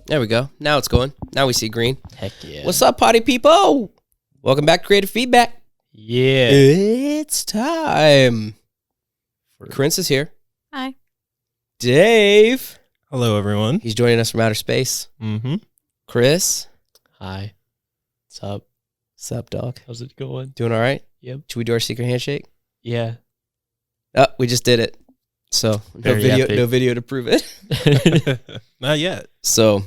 There we go. Now it's going. Now we see green. Heck yeah. What's up, party people? Welcome back to Creative Feedback. Yeah. It's time. Karensa's here. Hi. Dave. Hello, everyone. He's joining us from outer space. Mm-hmm. Chris. Hi. What's up? What's up, dog? How's it going? Doing all right? Yep. Should we do our secret handshake? Yeah. Oh, we just did it. So no video to prove it. Not yet. So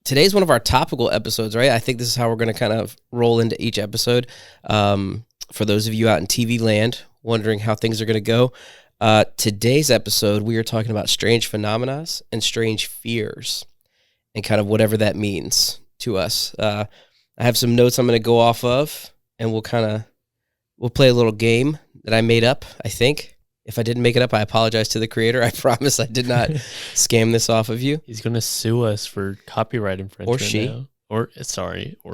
today's one of our topical episodes, right? I think this is how we're going to kind of roll into each episode. For those of you out in TV land wondering how things are going to go, today's episode, we are talking about strange phenomena and strange fears and kind of whatever that means to us. I have some notes I'm going to go off of, and we'll play a little game that I made up, I think. If I didn't make it up, I apologize to the creator. I promise I did not scam this off of you. He's going to sue us for copyright infringement. Or she. Now. Or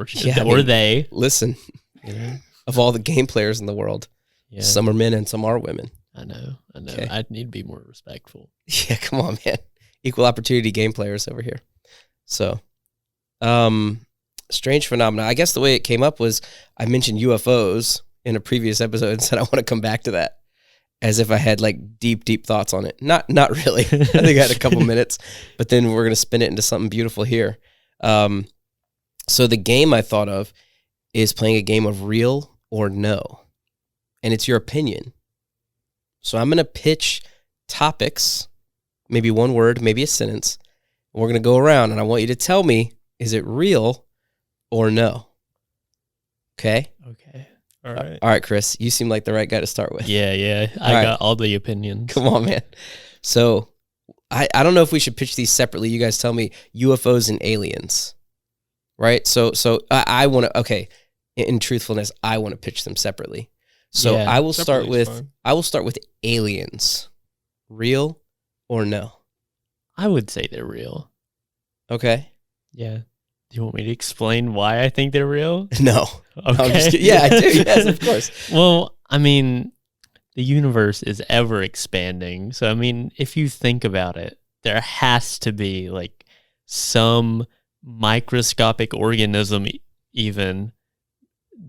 she. Yeah, or they. Listen, You know? of all the game players in the world, Yeah. some are men and some are women. I know. Okay. I need to be more respectful. Yeah, come on, man. Equal opportunity game players over here. So, strange phenomena. I guess the way it came up was I mentioned UFOs in a previous episode and said I want to come back to that as if I had like deep thoughts on it. Not really. I think I had a couple minutes, but then we're going to spin it into something beautiful here. So the game I thought of is playing a game of real or no, and it's your opinion. So I'm going to pitch topics, maybe one word, maybe a sentence. And we're going to go around, and I want you to tell me, is it real or no? Okay? Okay. All right. All right, Chris, you seem like the right guy to start with. Yeah. All right. Got all the opinions. Come on, man. So I don't know if we should pitch these separately. You guys tell me UFOs and aliens, right? So I want to, okay, in truthfulness, I want to pitch them separately. So Yeah, I will start separately is with fine. aliens. Real or no? I would say they're real. Okay. Yeah. Do you want me to explain why I think they're real? No. Okay. I'm just kidding. Yeah, I do. Yes, of course. Well, I mean, the universe is ever expanding. So, I mean, if you think about it, there has to be like some microscopic organism even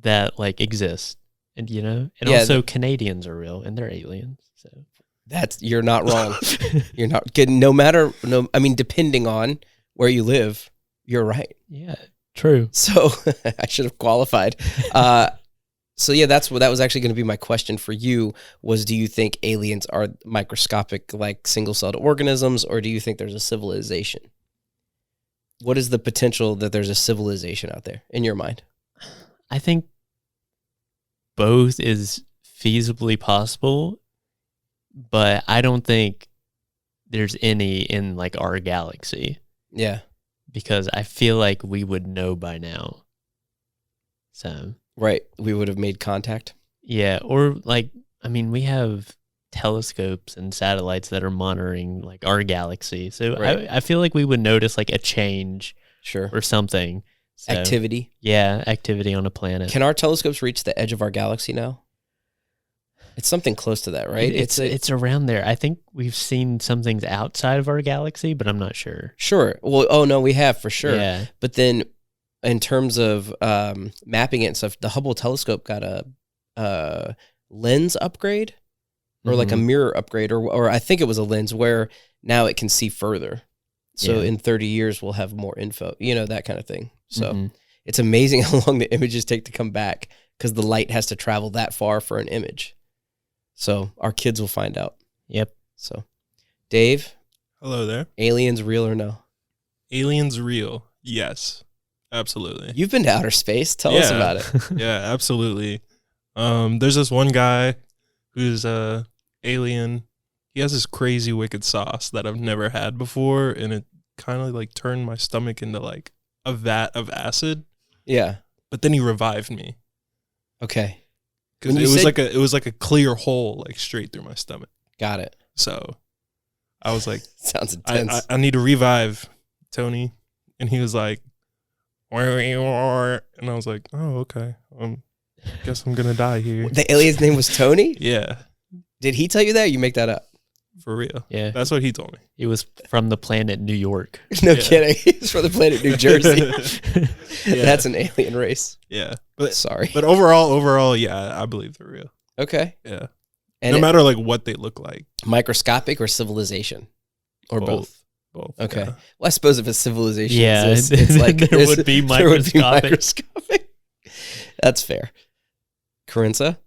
that like exists. And, you know, and Yeah, also Canadians are real and they're aliens. So You're not wrong. You're not kidding. I mean, depending on where you live, you're right. yeah, true. So I should have qualified. So yeah, that was actually going to be my question for you was, do you think aliens are microscopic, like single-celled organisms, or do you think there's a civilization? What is the potential that there's a civilization out there in your mind? I think both is feasibly possible, but I don't think there's any in like our galaxy Yeah. because I feel like we would know by now. So, Right. We would have made contact. yeah, or like, I mean, we have telescopes and satellites that are monitoring like our galaxy. So Right. I feel like we would notice like a change Sure. or something. So, Activity. Yeah, activity on a planet. Can our telescopes reach the edge of our galaxy now? It's something close to that, right? It's around there. I think we've seen some things outside of our galaxy, but I'm not sure. Sure. Well, oh no, we have for sure. Yeah. But then in terms of mapping it and stuff, the Hubble telescope got a lens upgrade or like a Mhm. mirror upgrade, or I think it was a lens where now it can see further. So Yeah. in 30 years, we'll have more info, that kind of thing. So Mhm. it's amazing how long the images take to come back because the light has to travel that far for an image. So our kids will find out. Yep. So Dave, Hello there. aliens real or no? Aliens real? Yes, absolutely. You've been to outer space. Tell us Yeah. about it. Yeah, absolutely. There's this one guy who's a alien. He has this crazy wicked sauce that I've never had before, and it kind of like turned my stomach into like a vat of acid. Yeah. But then he revived me Okay. because When it you was said- like a clear hole like straight through my stomach. Got it. So I was like, Sounds intense. I need to revive Tony, and he was like, where you are, and I was like, oh okay, guess I'm gonna die here. The alien's name was Tony? Yeah. Did he tell you that or you make that up? For real. Yeah. That's what he told me. He was from the planet New York. No Yeah. kidding. He's from the planet New Jersey. Yeah. That's an alien race. Yeah. But Sorry. overall, yeah, I believe they're real. Okay. Yeah. And no matter like what they look like. microscopic or civilization? Or both? Both. Okay. Yeah. Well, I suppose if a civilization Yeah, exists, it's like there would be microscopic. microscopic. That's fair. Karensa?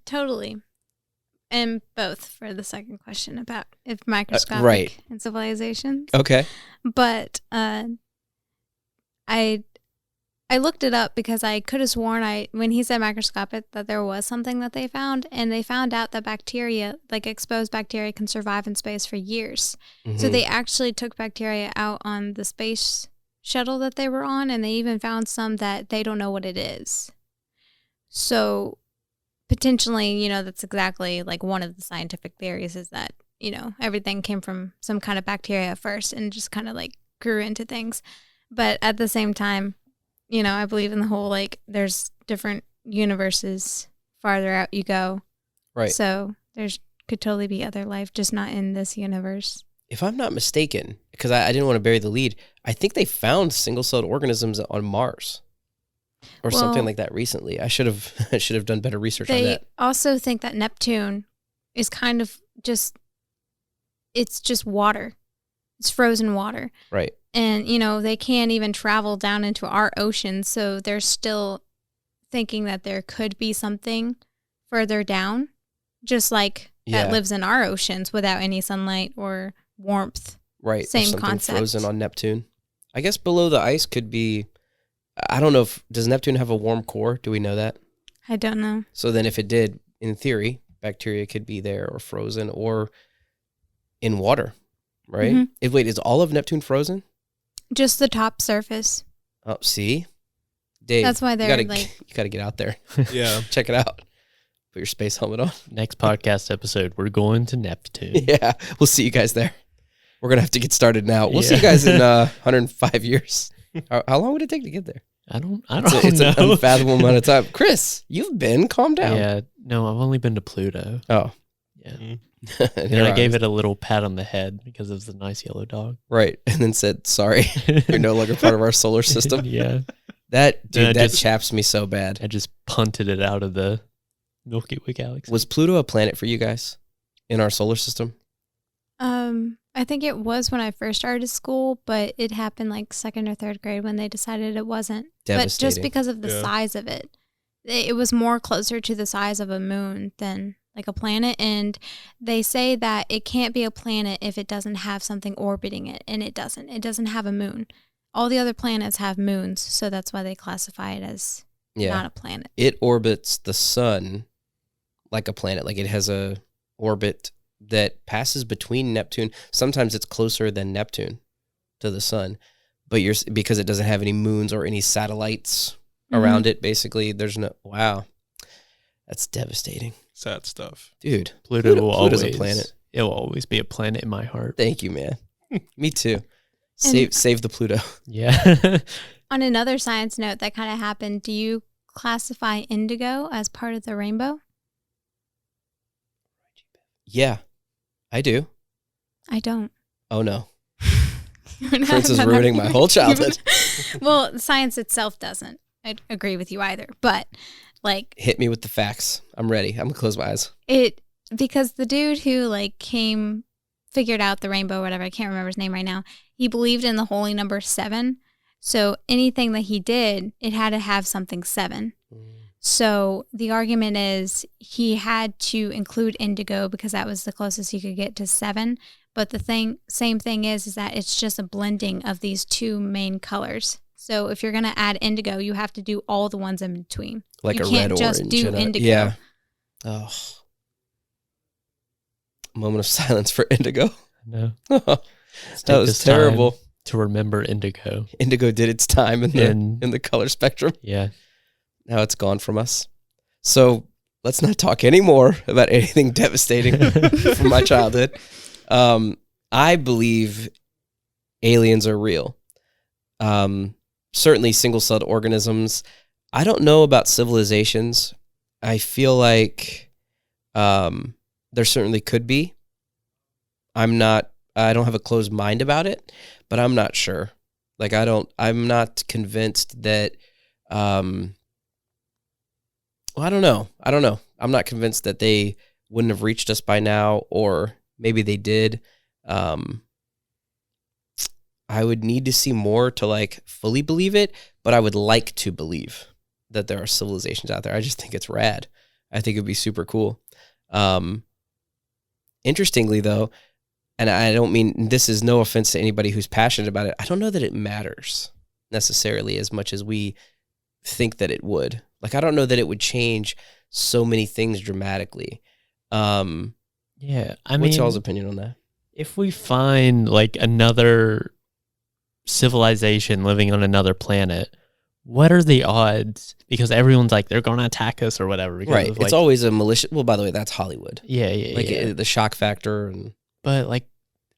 Totally. And both for the second question about if microscopic right. and civilizations. Okay. But I looked it up because I could have sworn when he said microscopic that there was something that they found, and they found out that bacteria, like exposed bacteria, can survive in space for years. So Mhm. they actually took bacteria out on the space shuttle that they were on, and they even found some that they don't know what it is. So potentially, that's exactly like one of the scientific theories is that, everything came from some kind of bacteria at first and just kind of like grew into things. But at the same time, I believe in the whole, like, there's different universes farther out you go. Right. So could totally be other life, just not in this universe. If I'm not mistaken, because I didn't want to bury the lead, I think they found single-celled organisms on Mars or something like that recently. I should have done better research on They that. also think that Neptune is kind of it's just water. It's frozen water. Right. And, they can't even travel down into our ocean. So they're still thinking that there could be something further down, just like that lives in our oceans without any sunlight or warmth. Right. Same something concept. Frozen on Neptune. I guess below the ice could be, I don't know does Neptune have a warm core? Do we know that? I don't know. So then if it did, in theory, bacteria could be there or frozen or in water, right? Mhm. Wait, is all of Neptune frozen? Just the top surface. Oh, see? Dave, That's why they're you like, got to get out there. Yeah. Check it out. Put your space helmet on. Next podcast episode, we're going to Neptune. Yeah, we'll see you guys there. We're going to have to get started now. We'll see Yeah. you guys in 105 years. How long would it take to get there? I don't It's know. an unfathomable amount of time. Chris, you've been. Calm down. Yeah, no, I've only been to Pluto. Oh. Yeah. Mhm. And I gave it a little pat on the head because it was a nice yellow dog. Right. And then said, sorry, you're no longer part of our solar system. Yeah. That I that just- chaps me so bad. I just punted it out of the Milky Way galaxy. Was Pluto a planet for you guys in our solar system? I think it was when I first started school, but it happened like second or third grade when they decided it wasn't. But just Devastating. because of the Yeah. size of it. It was more closer to the size of a moon than like a planet. And they say that it can't be a planet if it doesn't have something orbiting it. And it doesn't. It doesn't have a moon. All the other planets have moons. So that's why they classify it as not a planet. It orbits the sun like a planet. Like it has a orbit that passes between Neptune. Sometimes it's closer than Neptune to the sun, but because it doesn't have any moons or any satellites around it. Basically, there's no. Wow, that's devastating, Sad stuff. dude. Pluto will Pluto's always a planet. It will always be a planet in my heart. Thank you, man. Me too. Save the Pluto. Yeah. On another science note that kind of happened, do you classify indigo as part of the rainbow? Yeah, I do. I don't. Oh no, Prince is ruining my whole childhood. Well, science itself doesn't. I agree with you either. But like Hit me with the facts. I'm ready. I'm gonna close my eyes. because the dude who figured out the rainbow or whatever, I can't remember his name right now, he believed in the holy number 7. So anything that he did, it had to have something 7. So the argument is he had to include indigo because that was the closest he could get to 7. But the same thing is that it's just a blending of these two main colors. So if you're going to add indigo, you have to do all the ones in between. Like you a can't red, just orange, do and indigo. Yeah. Oh. Moment of silence for Indigo. No. That take was this time. terrible. To remember indigo. Indigo did its time in the color spectrum. Yeah. Now it's gone from us. So let's not talk anymore about anything devastating from my childhood. I believe aliens are real. Certainly single-celled organisms. I don't know about civilizations. I feel like there certainly could be. I don't have a closed mind about it, but I'm not sure. Like, I'm not convinced that, well, I don't know. I'm not convinced that they wouldn't have reached us by now, or maybe they did. I would need to see more to like fully believe it, but I would like to believe that there are civilizations out there. I just think it's rad. I think it'd be super cool. Interestingly though, and I don't mean, this is no offense to anybody who's passionate about it, I don't know that it matters necessarily as much as we think that it would. Like, I don't know that it would change so many things dramatically. Yeah, I mean, what's y'all's opinion on that? If we find like another civilization living on another planet, what are the odds? Because everyone's like, they're going to attack us or whatever. Right. Of, like, it's always a malicious. Well, by the way, that's Hollywood. Yeah. The shock factor. And but like,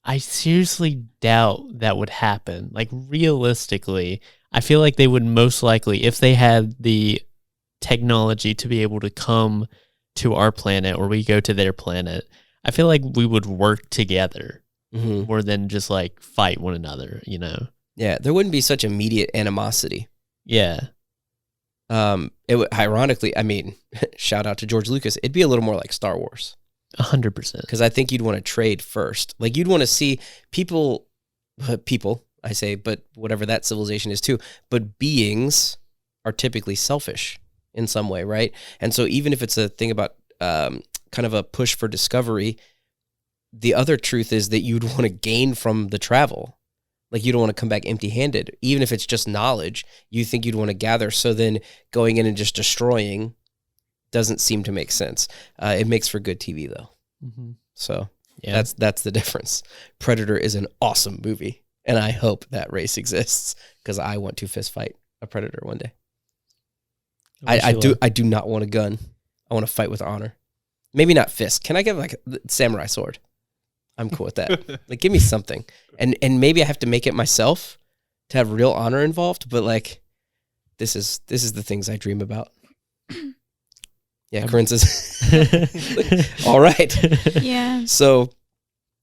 I seriously doubt that would happen. Like, realistically, I feel like they would most likely, if they had the technology to be able to come to our planet or we go to their planet, I feel like we would work together more than just like fight one another, you know? Yeah, there wouldn't be such immediate animosity. Yeah. It would, ironically, I mean, shout out to George Lucas, it'd be a little more like Star Wars. 100%. Because I think you'd want to trade first. Like, you'd want to see people, I say, but whatever that civilization is too, but beings are typically selfish in some way, right? And so even if it's a thing about kind of a push for discovery, the other truth is that you'd want to gain from the travel. Like, you don't want to come back empty-handed. Even if it's just knowledge, you think you'd want to gather. So then going in and just destroying doesn't seem to make sense. It makes for good TV, though. Mm-hmm. So yeah, that's the difference. Predator is an awesome movie, and I hope that race exists because I want to fist fight a predator one day. I do not want a gun. I want to fight with honor. Maybe not fist. Can I get like a samurai sword? I'm cool with that. Like, give me something, and maybe I have to make it myself to have real honor involved. But like, this is the things I dream about. Yeah, Karensa's all right. Yeah. So,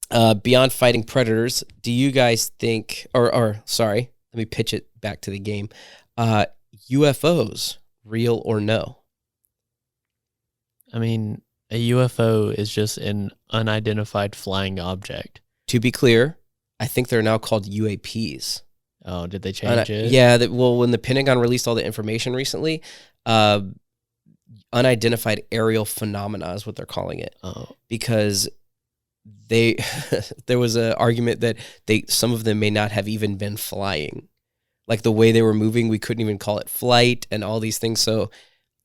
beyond fighting predators, do you guys think, or sorry, let me pitch it back to the game. UFOs, real or no? I mean, a UFO is just an unidentified flying object. To be clear, I think they're now called UAPs. Oh, did they change it? Yeah. Well, when the Pentagon released all the information recently, unidentified aerial phenomena is what they're calling it. Oh, because there was an argument that some of them may not have even been flying. Like, the way they were moving, we couldn't even call it flight and all these things. So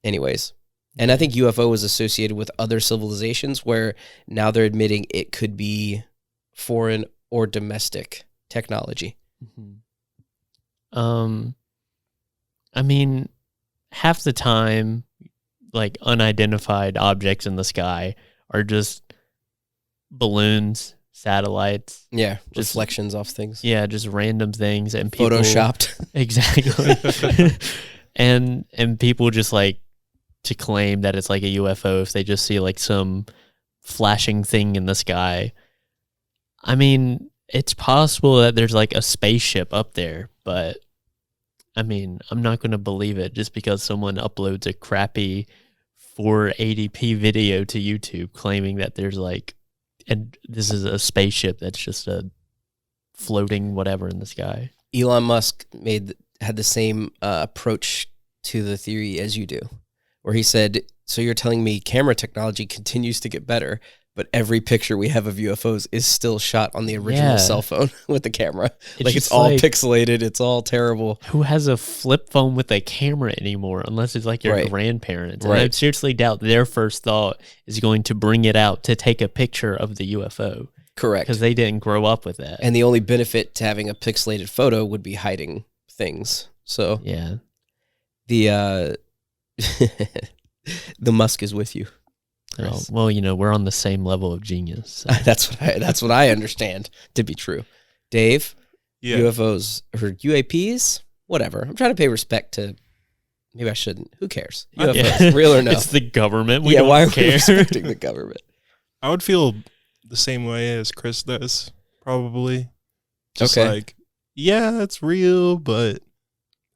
anyways, and I think UFO was associated with other civilizations where now they're admitting it could be foreign or domestic technology. Mm-hmm. I mean, half the time, like, unidentified objects in the sky are just balloons, satellites. Yeah, just reflections off things. Yeah, just random things, and people photoshopped. Exactly. and people just like to claim that it's like a UFO if they just see like some flashing thing in the sky. I mean, it's possible that there's like a spaceship up there, but I mean, I'm not going to believe it just because someone uploads a crappy 480p video to YouTube claiming that there's like, and this is a spaceship that's just a floating whatever in the sky. Elon Musk had the same approach to the theory as you do, where he said, so you're telling me camera technology continues to get better, but every picture we have of UFOs is still shot on the original cell phone with the camera. It's all pixelated. It's all terrible. Who has a flip phone with a camera anymore, unless it's like your grandparents? And I seriously doubt their first thought is going to bring it out to take a picture of the UFO. Correct. Because they didn't grow up with that. And the only benefit to having a pixelated photo would be hiding things. So yeah, the Musk is with you. Oh, well, you know, we're on the same level of genius. So. That's what I understand to be true. Dave, yeah. UFOs or UAPs, whatever. I'm trying to pay respect to. Maybe I shouldn't. Who cares? UFOs, real or no? It's the government. Why are we respecting the government? I would feel the same way as Chris does, probably. Just Okay. like, yeah, it's real, but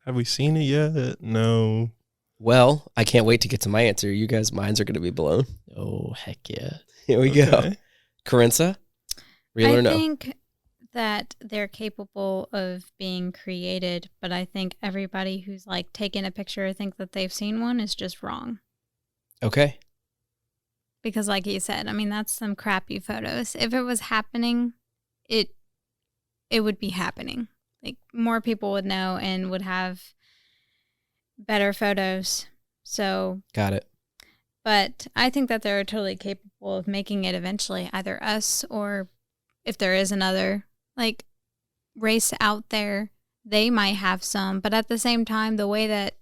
have we seen it yet? No. Well, I can't wait to get to my answer. You guys' minds are going to be blown. Oh, heck yeah. Here we go. Okay. Karensa, real or I no? think that they're capable of being created, but I think everybody who's like taken a picture or think that they've seen one is just wrong. Okay. Because like you said, I mean, that's some crappy photos. If it was happening, it would be happening. Like more people would know and would have better photos. So, Got it. but I think that they're totally capable of making it eventually, either us or if there is another like race out there, they might have some. But at the same time, the way that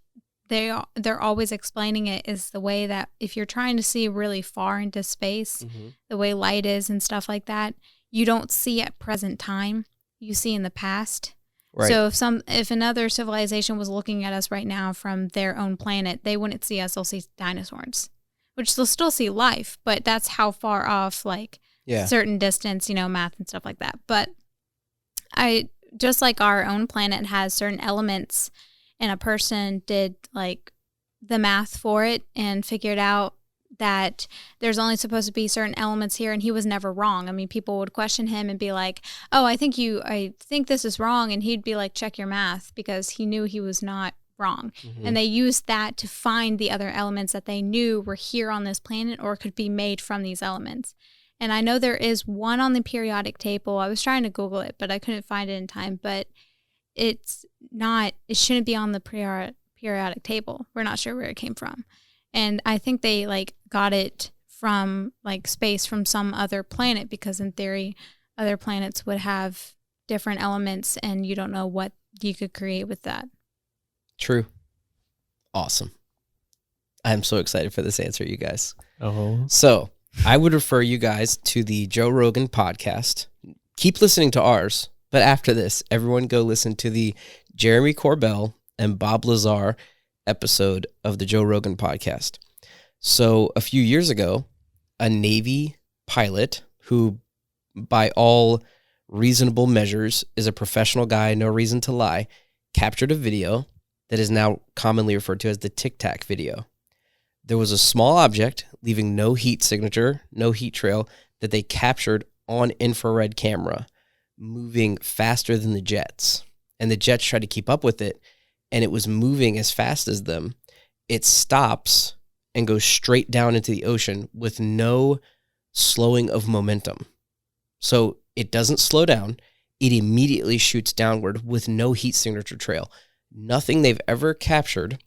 they're always explaining it is the way that if you're trying to see really far into space, the way light is and stuff like that, you don't see at present time. You see in the past. Right. So if another civilization was looking at us right now from their own planet, they wouldn't see us. They'll see dinosaurs, which they'll still see life, but that's how far off, like certain distance, math and stuff like that. But just like our own planet has certain elements, and a person did like the math for it and figured out that there's only supposed to be certain elements here, and he was never wrong. I mean, people would question him and be like, "Oh, I think this is wrong," and he'd be like, "Check your math," because he knew he was not wrong. And they used that to find the other elements that they knew were here on this planet or could be made from these elements. And I know there is one on the periodic table. I was trying to Google it, but I couldn't find it in time. But it shouldn't be on the periodic table. We're not sure where it came from. And I think they like got it from like space from some other planet, because in theory, other planets would have different elements and you don't know what you could create with that. True. Awesome. I'm so excited for this answer, you guys. Oh. So I would refer you guys to the Joe Rogan podcast. Keep listening to ours, but after this, everyone go listen to the Jeremy Corbell and Bob Lazar episode of the Joe Rogan podcast. So a few years ago, a Navy pilot who, by all reasonable measures, is a professional guy, no reason to lie, captured a video that is now commonly referred to as the Tic Tac video. There was a small object leaving no heat signature, no heat trail, that they captured on infrared camera, moving faster than the jets. And the jets tried to keep up with it, and it was moving as fast as them. It stops and goes straight down into the ocean with no slowing of momentum. So it doesn't slow down. It immediately shoots downward with no heat signature trail. Nothing they've ever captured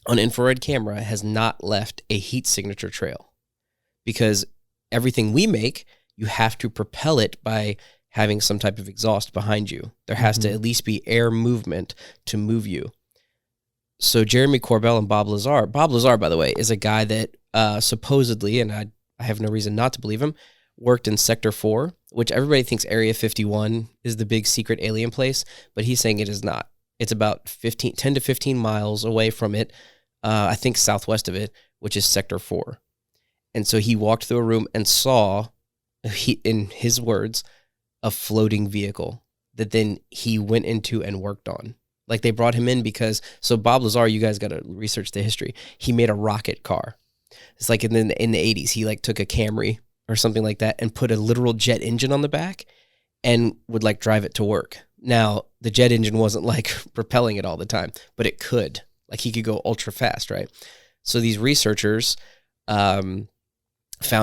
on infrared camera has not left a heat signature trail, because everything we make, you have to propel it by having some type of exhaust behind you. There has to at least be air movement to move you. So Jeremy Corbell and Bob Lazar, by the way, is a guy that supposedly, and I have no reason not to believe him, worked in Sector 4, which everybody thinks Area 51 is the big secret alien place, but he's saying it is not. It's about 10 to 15 miles away from it, I think southwest of it, which is Sector 4. And so he walked through a room and saw, in his words, a floating vehicle that then he went into and worked on. Like, they brought him in because, so Bob Lazar, you guys got to research the history. He made a rocket car. It's like in the 80s, he like took a Camry or something like that and put a literal jet engine on the back and would like drive it to work. Now, the jet engine wasn't like propelling it all the time, but it could. Like, he could go ultra fast, right? So these researchers found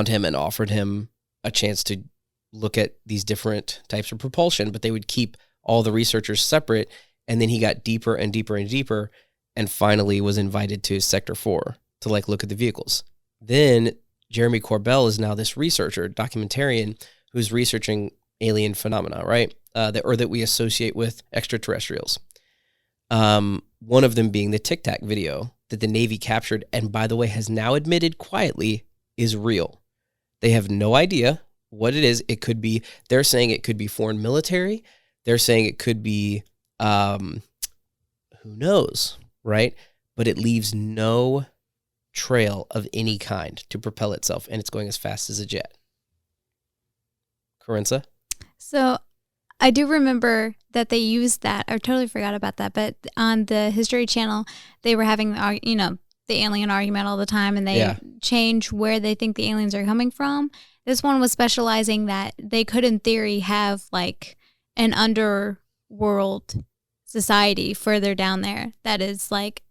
him and offered him a chance to look at these different types of propulsion, but they would keep all the researchers separate. And then he got deeper and deeper and deeper, and finally was invited to Sector 4 to like look at the vehicles. Then Jeremy Corbell is now this researcher, documentarian, who's researching alien phenomena, right? That we associate with extraterrestrials. One of them being the Tic Tac video that the Navy captured, and by the way, has now admitted quietly is real. They have no idea what it is. It could be, they're saying it could be foreign military. They're saying it could be, who knows, right? But it leaves no trail of any kind to propel itself, and it's going as fast as a jet. Karensa? So I do remember that they used that. I totally forgot about that. But on the History Channel, they were having, the alien argument all the time, and they change where they think the aliens are coming from. This one was specializing that they could, in theory, have like an underworld society further down there that is like,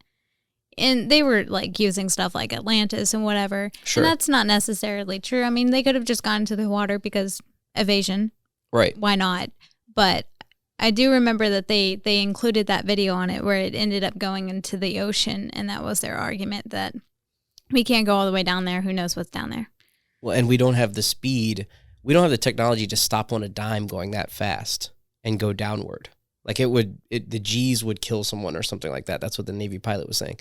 and they were like using stuff like Atlantis and whatever. Sure. And that's not necessarily true. I mean, they could have just gone to the water because evasion. Right. Why not? But I do remember that they included that video on it where it ended up going into the ocean, and that was their argument that we can't go all the way down there. Who knows what's down there? Well, and we don't have the speed. We don't have the technology to stop on a dime going that fast and go downward. Like the G's would kill someone or something like that. That's what the Navy pilot was saying.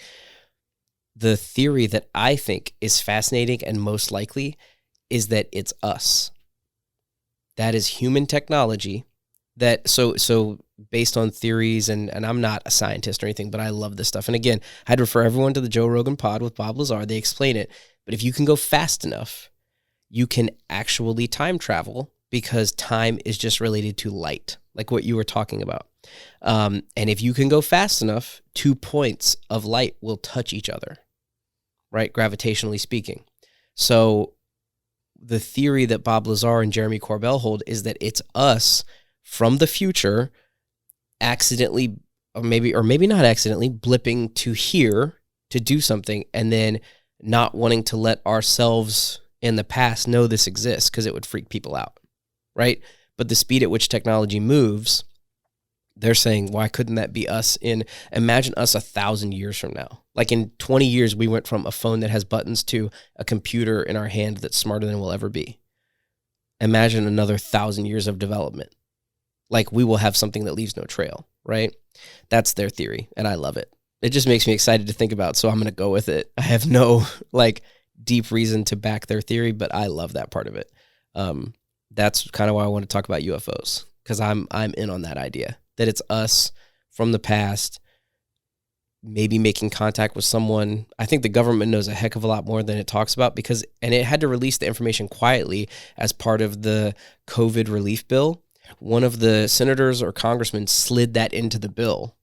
The theory that I think is fascinating and most likely is that it's us. That is human technology. That so based on theories, and I'm not a scientist or anything, but I love this stuff. And again, I'd refer everyone to the Joe Rogan pod with Bob Lazar. They explain it. But if you can go fast enough, you can actually time travel, because time is just related to light, like what you were talking about. And if you can go fast enough, 2 points of light will touch each other, right? Gravitationally speaking. So the theory that Bob Lazar and Jeremy Corbell hold is that it's us from the future accidentally, or maybe not accidentally, blipping to here to do something, and then not wanting to let ourselves in the past know this exists because it would freak people out, right? But the speed at which technology moves, they're saying, why couldn't that be us imagine us 1,000 years from now? Like in 20 years, we went from a phone that has buttons to a computer in our hand that's smarter than we'll ever be. Imagine another 1,000 years of development. Like we will have something that leaves no trail, right? That's their theory, and I love it. It just makes me excited to think about, so I'm going to go with it. I have no deep reason to back their theory, but I love that part of it. That's kind of why I want to talk about UFOs, because I'm in on that idea that it's us from the past, maybe making contact with someone. I think the government knows a heck of a lot more than it talks about, and it had to release the information quietly as part of the COVID relief bill. One of the senators or congressmen slid that into the bill.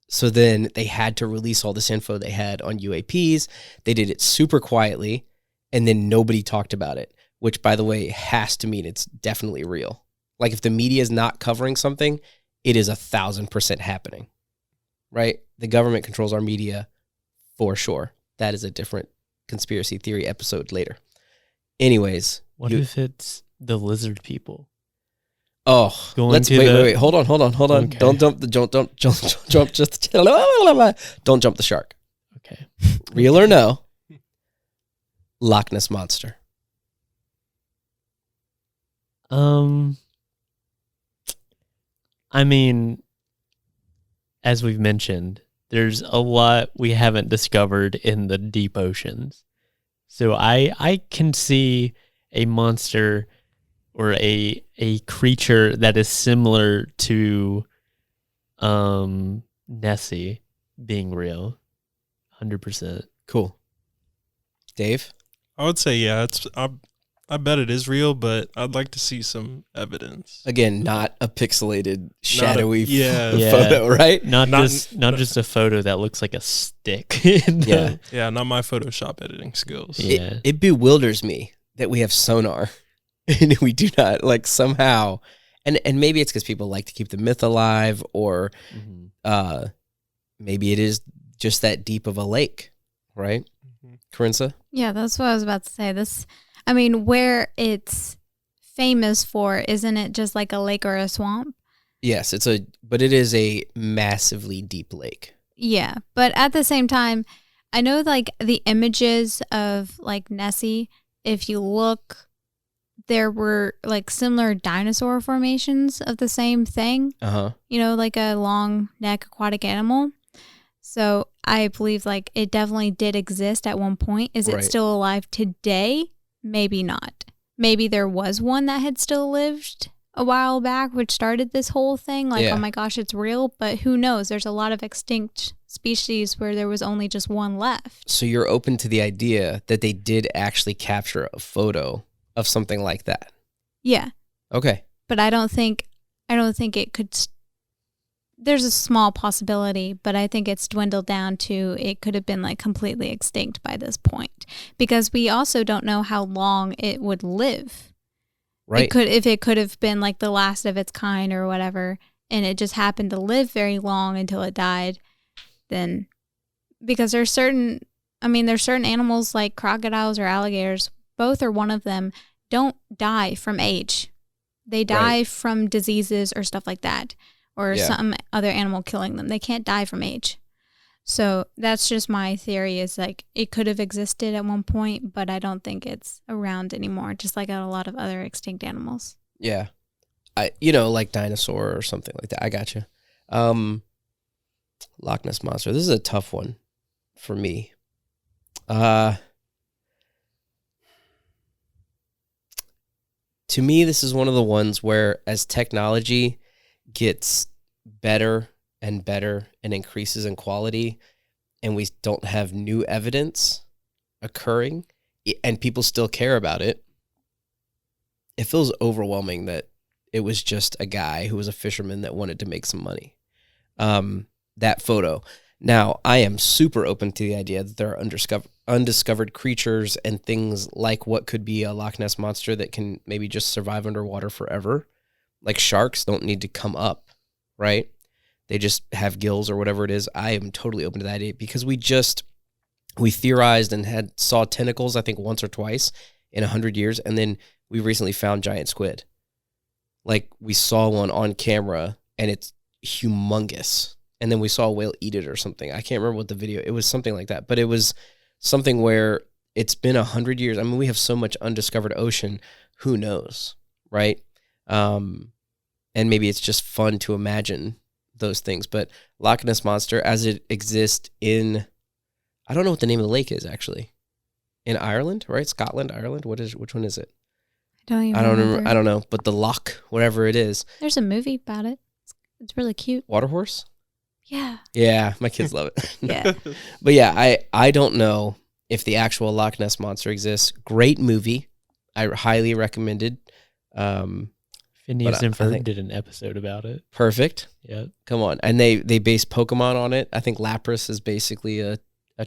So then they had to release all this info they had on UAPs. They did it super quietly, and then nobody talked about it, which, by the way, has to mean it's definitely real. Like if the media is not covering something, it is 1,000% happening, right? The government controls our media for sure. That is a different conspiracy theory episode later. Anyways. What if it's the lizard people? Oh, wait. Hold on. Okay. Don't jump the shark. Okay. Real or no? Loch Ness Monster. I mean, as we've mentioned, there's a lot we haven't discovered in the deep oceans. So I can see a monster or a creature that is similar to Nessie being real. 100%. Cool. Dave? I would say, yeah, I bet it is real, but I'd like to see some evidence. Again, not a pixelated, shadowy Yeah. photo, right? Not just a photo that looks like a stick. Yeah, not my Photoshop editing skills. Yeah. It bewilders me that we have sonar and we do not, like, somehow, and maybe it's because people like to keep the myth alive, or maybe it is just that deep of a lake, right? Karensa? Yeah, that's what I was about to say. I mean, where it's famous for, isn't it just like a lake or a swamp? Yes, but it is a massively deep lake. Yeah, but at the same time, I know like the images of like Nessie, if you look, there were like similar dinosaur formations of the same thing. You know, like a long neck aquatic animal. So I believe like it definitely did exist at one point. Is it still alive today? Maybe not. Maybe there was one that had still lived a while back, which started this whole thing. Like, oh my gosh, it's real. But who knows? There's a lot of extinct species where there was only just one left. So you're open to the idea that they did actually capture a photo of something like that? Yeah. Okay. But I don't think it could. There's a small possibility, but I think it's dwindled down to it could have been like completely extinct by this point, because we also don't know how long it would live. Right. If it could have been like the last of its kind or whatever, and it just happened to live very long until it died, then because there's certain animals like crocodiles or alligators, both or one of them don't die from age. They die from diseases or stuff like that, or some other animal killing them. They can't die from age. So that's just my theory, is like it could have existed at one point, but I don't think it's around anymore, just like a lot of other extinct animals. Yeah. Like dinosaur or something like that. I got you. Loch Ness Monster. This is a tough one for me. To me, this is one of the ones where as technology gets better and better and increases in quality, and we don't have new evidence occurring, and people still care about it, it feels overwhelming that it was just a guy who was a fisherman that wanted to make some money. That photo. Now, I am super open to the idea that there are undiscovered creatures and things like what could be a Loch Ness Monster that can maybe just survive underwater forever. Like sharks don't need to come up, right? They just have gills or whatever it is. I am totally open to that idea, because we theorized and saw tentacles, I think, once or twice in 100 years. And then we recently found giant squid. Like, we saw one on camera and it's humongous. And then we saw a whale eat it or something. I can't remember what the video, it was something like that, but it was something where it's been 100 years. I mean, we have so much undiscovered ocean. Who knows? Right. And maybe it's just fun to imagine those things, but Loch Ness Monster as it exists in, I don't know what the name of the lake is actually, in Ireland, right? Scotland, Ireland. Which one is it? I don't remember. I don't know, but the loch, whatever it is. There's a movie about it. It's really cute. Waterhorse? Yeah. Yeah, my kids love it. Yeah. But yeah, I don't know if the actual Loch Ness Monster exists. Great movie. I highly recommended. Phineas and Ferb did an episode about it. Perfect. Yeah. Come on. And they based Pokemon on it. I think Lapras is basically a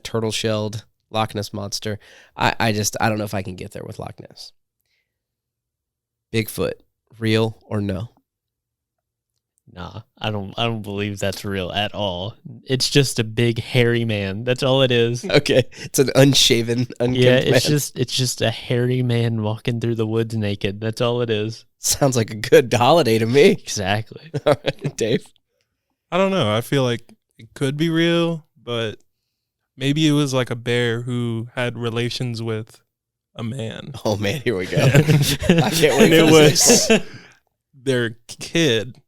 turtle-shelled Loch Ness Monster. I don't know if I can get there with Loch Ness. Bigfoot, real or no? Nah, I don't believe that's real at all. It's just a big hairy man. That's all it is. Okay. It's an unshaven, unkempt man. It's just a hairy man walking through the woods naked. That's all it is. Sounds like a good holiday to me. Exactly. All right, Dave. I don't know. I feel like it could be real, but maybe it was like a bear who had relations with a man. Oh man, here we go. I can't wait. And it for was this. their kid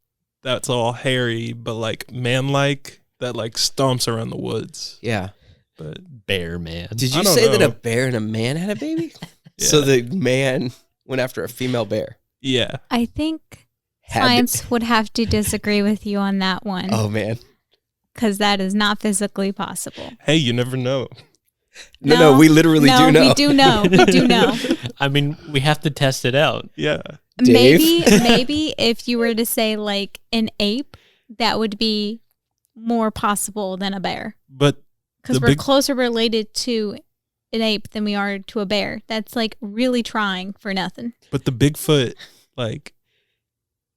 that's all hairy, but like man-like, that like stomps around the woods. Yeah. But bear man. Did you I don't say that know. a bear and a man had a baby? Yeah. So the man went after a female bear. Yeah. I think Had science would have to disagree with you on that one, Oh man. because that is not physically possible. Hey, you never know. No, we literally do know. We do know. We do know. I mean, we have to test it out. Yeah. Dave? Maybe if you were to say like an ape, that would be more possible than a bear, But because The we're big- closer related to an ape than we are to a bear. That's like really trying for nothing. the Bigfoot, like,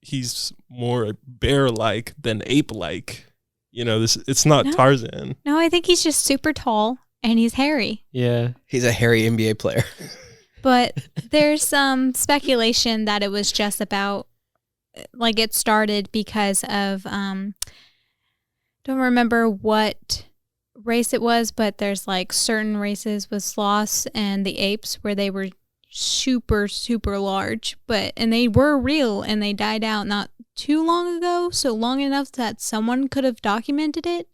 he's more bear-like than ape-like. You know, it's not No. Tarzan. No, I think he's just super tall and he's hairy. Yeah. He's a hairy NBA player. But there's some speculation that it was just about, like, it started because of, don't remember what race it was, but there's like certain races with sloths and the apes where they were super, super large, and they were real and they died out not too long ago, so long enough that someone could have documented it,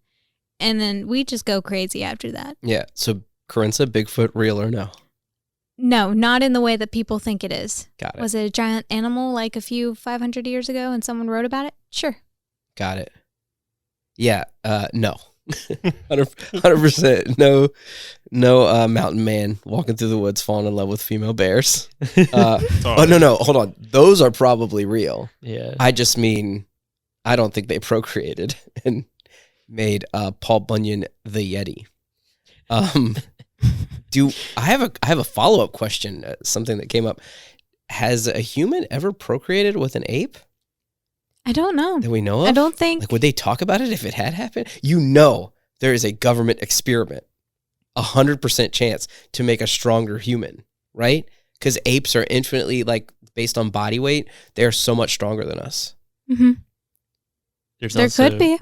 and then we just go crazy after that. Yeah. So Karensa, Bigfoot, real or no? No, not in the way that people think it is. Got it. Was it a giant animal like a few 500 years ago and someone wrote about it? Sure. Got it. Yeah. No. 100%. No mountain man walking through the woods falling in love with female bears. Oh, no. Hold on. Those are probably real. Yeah. I just mean, I don't think they procreated and made Paul Bunyan the Yeti. I have a follow-up question, something that came up. Has a human ever procreated with an ape? I don't know. That we know of? I don't think. Like, would they talk about it if it had happened? You know, there is a government experiment, 100% chance to make a stronger human, right? Because apes are infinitely, like, based on body weight, they're so much stronger than us. Mm-hmm. There could be.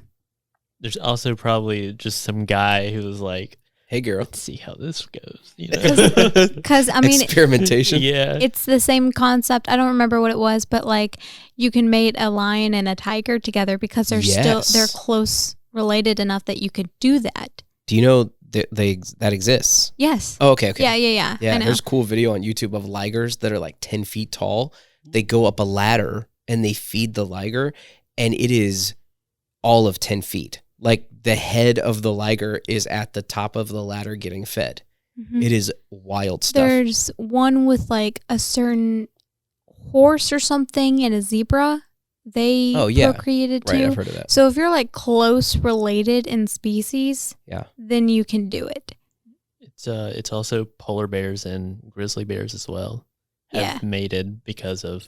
There's also probably just some guy who was like, hey, girl, let's see how this goes. You know? Because, I mean, experimentation. Yeah. it's the same concept. I don't remember what it was, but like you can mate a lion and a tiger together because they're close related enough that you could do that. Do you know that exists? Yes. Oh, okay. Yeah. Yeah, I know. there's a cool video on YouTube of ligers that are like 10 feet tall. They go up a ladder and they feed the liger, and it is all of 10 feet. Like the head of the liger is at the top of the ladder getting fed. Mm-hmm. It is wild stuff. There's one with like a certain horse or something and a zebra. They procreated too. Right, I've heard of that. So if you're like close related in species, then you can do it. It's also polar bears and grizzly bears as well have mated because of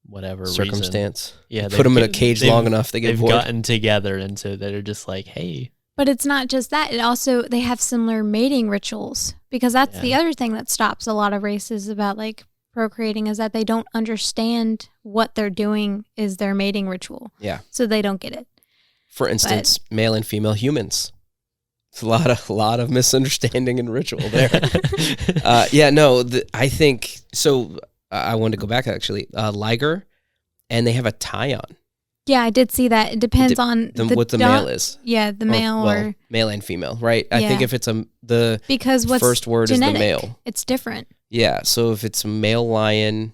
whatever circumstance. Reason. Yeah, put them in a cage long enough, they've gotten together, and so they're just like, hey. But it's not just that. It also, they have similar mating rituals, because that's the other thing that stops a lot of races about like procreating, is that they don't understand what they're doing is their mating ritual. Yeah. So they don't get it. For instance, male and female humans. It's a lot of misunderstanding and ritual there. I think so. I wanted to go back actually. Liger, and they have a tie-on. Yeah, I did see that. It depends on what the male is. Yeah, the male or male and female, right? I think if it's because what's first word genetic, is the male. It's different. Yeah, so if it's a male lion,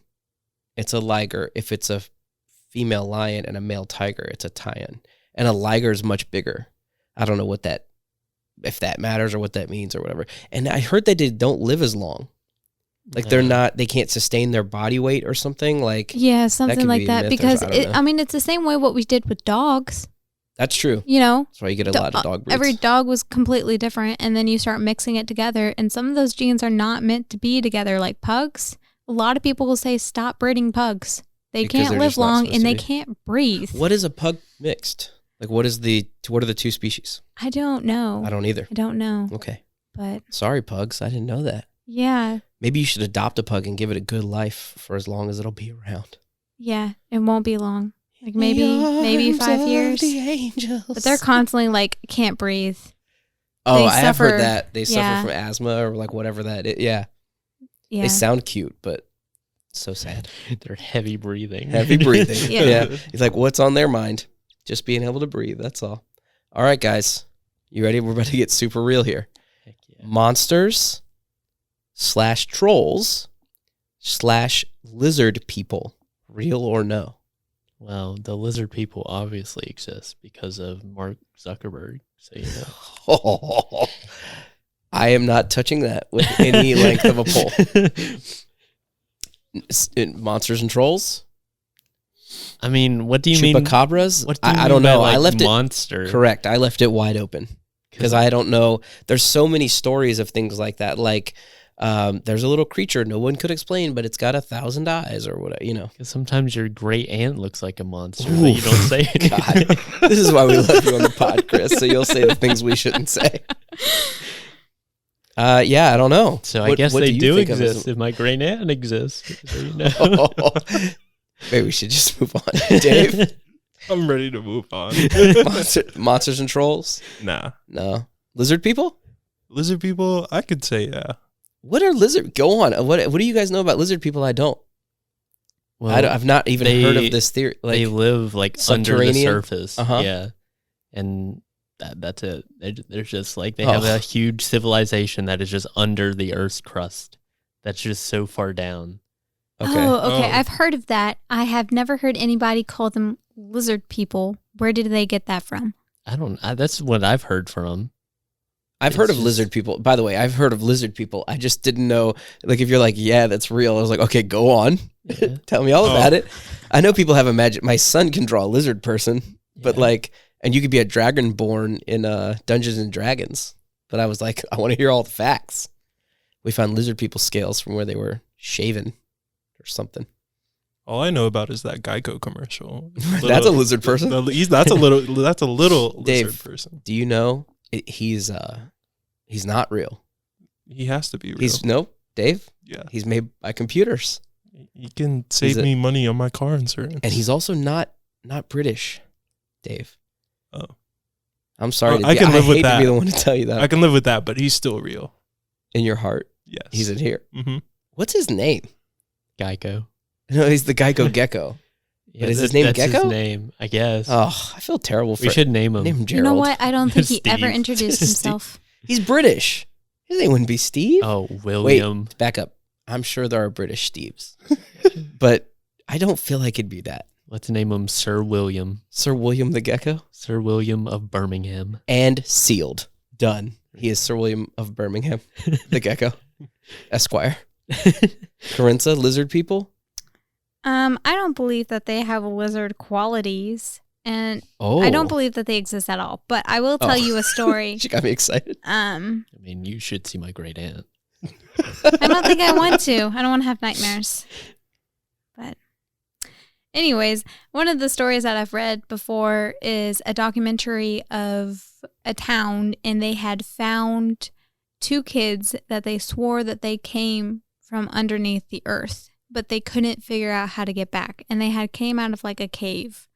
it's a liger. If it's a female lion and a male tiger, it's a tie-on. And a liger is much bigger. I don't know if that matters or what that means or whatever. And I heard that they don't live as long. Like they can't sustain their body weight or something like. Yeah, something like that. Because it's the same way what we did with dogs. That's true. You know, that's why you get a lot of dog breeds. Every dog was completely different, and then you start mixing it together, and some of those genes are not meant to be together. Like pugs, a lot of people will say stop breeding pugs. They can't live long and they can't breathe. What is a pug mixed? Like what are the two species? I don't know. I don't either. I don't know. Okay. But sorry, pugs. I didn't know that. Yeah. Maybe you should adopt a pug and give it a good life for as long as it'll be around. Yeah, it won't be long. Like maybe 5 years. But they're constantly like can't breathe. Oh, I have heard that. They suffer from asthma or like whatever that is. Yeah. They sound cute, but so sad. They're heavy breathing. Heavy breathing. Yeah. He's like, what's on their mind? Just being able to breathe. That's all. All right, guys. You ready? We're about to get super real here. Heck yeah. Monsters / trolls / lizard people. Real or no? Well, the lizard people obviously exist because of Mark Zuckerberg. So you know. I am not touching that with any length of a pole. Monsters and trolls? I mean, what do you mean? Chupacabras? I don't know. I left it correct. I left it wide open because I don't know. There's so many stories of things like that. Like there's a little creature no one could explain, but it's got 1,000 eyes or whatever. You know. Because sometimes your great aunt looks like a monster. But you don't say it. God, this is why we love you on the pod, Chris. So you'll say the things we shouldn't say. Yeah, I don't know. So I guess they do exist. If my great aunt exists, so you know. Maybe we should just move on. Dave? I'm ready to move on. Monsters and trolls? Nah. No. Lizard people? Lizard people, I could say yeah. What are lizard? Go on. What do you guys know about lizard people? I don't. Well, I've not even heard of this theory. Like, they live like under the surface. Yeah. And that's it. They're just like, they have a huge civilization that is just under the Earth's crust. That's just so far down. Okay. Oh, okay. I've heard of that. I have never heard anybody call them lizard people. Where did they get that from? That's what I've heard from him. I've heard of just- lizard people. By the way, I've heard of lizard people. I just didn't know. Like, if you're like, yeah, that's real. I was like, okay, go on. Yeah. Tell me all about it. I know people have imagined. My son can draw a lizard person, but Yeah. like, and you could be a dragonborn in Dungeons and Dragons. But I was like, I want to hear all the facts. We found lizard people scales from where they were shaven or something. All I know about is that Geico commercial. That's a lizard person. That's a little Dave. lizard person. Do you know he's not real? He has to be real. No, Dave. Yeah. He's made by computers, He can save me money on my car insurance. and he's also not British, Dave. Oh. I'm sorry. I can live with hate that. to be the one to tell you that. I can live with that, but he's still real. In your heart, Yes. he's in here. Mm-hmm. What's his name? Geico. No, he's the Geico Gecko. Yeah, But is his name that's Gecko? His name, I guess. Oh, I feel terrible for we should name him. name him You Gerald. know what? I don't think he ever Steve. introduced Steve. himself. He's British. His name wouldn't be Steve. Oh, William. Back up. I'm sure there are British Steves, but I don't feel like it'd be that. Let's name him Sir William. Sir William the Gecko. Sir William of Birmingham. And sealed. Done. He is Sir William of Birmingham, the Gecko, Esquire. Karensa, lizard people. I don't believe that they have lizard qualities, and Oh, I don't believe that they exist at all. But I will tell Oh. you a story. She got me excited. I mean, you should see my great aunt. I don't think I want to. I don't want to have nightmares. But anyways, one of the stories that I've read before is a documentary of a town, and they had found two kids that they swore that they came from underneath the earth, but they couldn't figure out how to get back. And they had came out of like a cave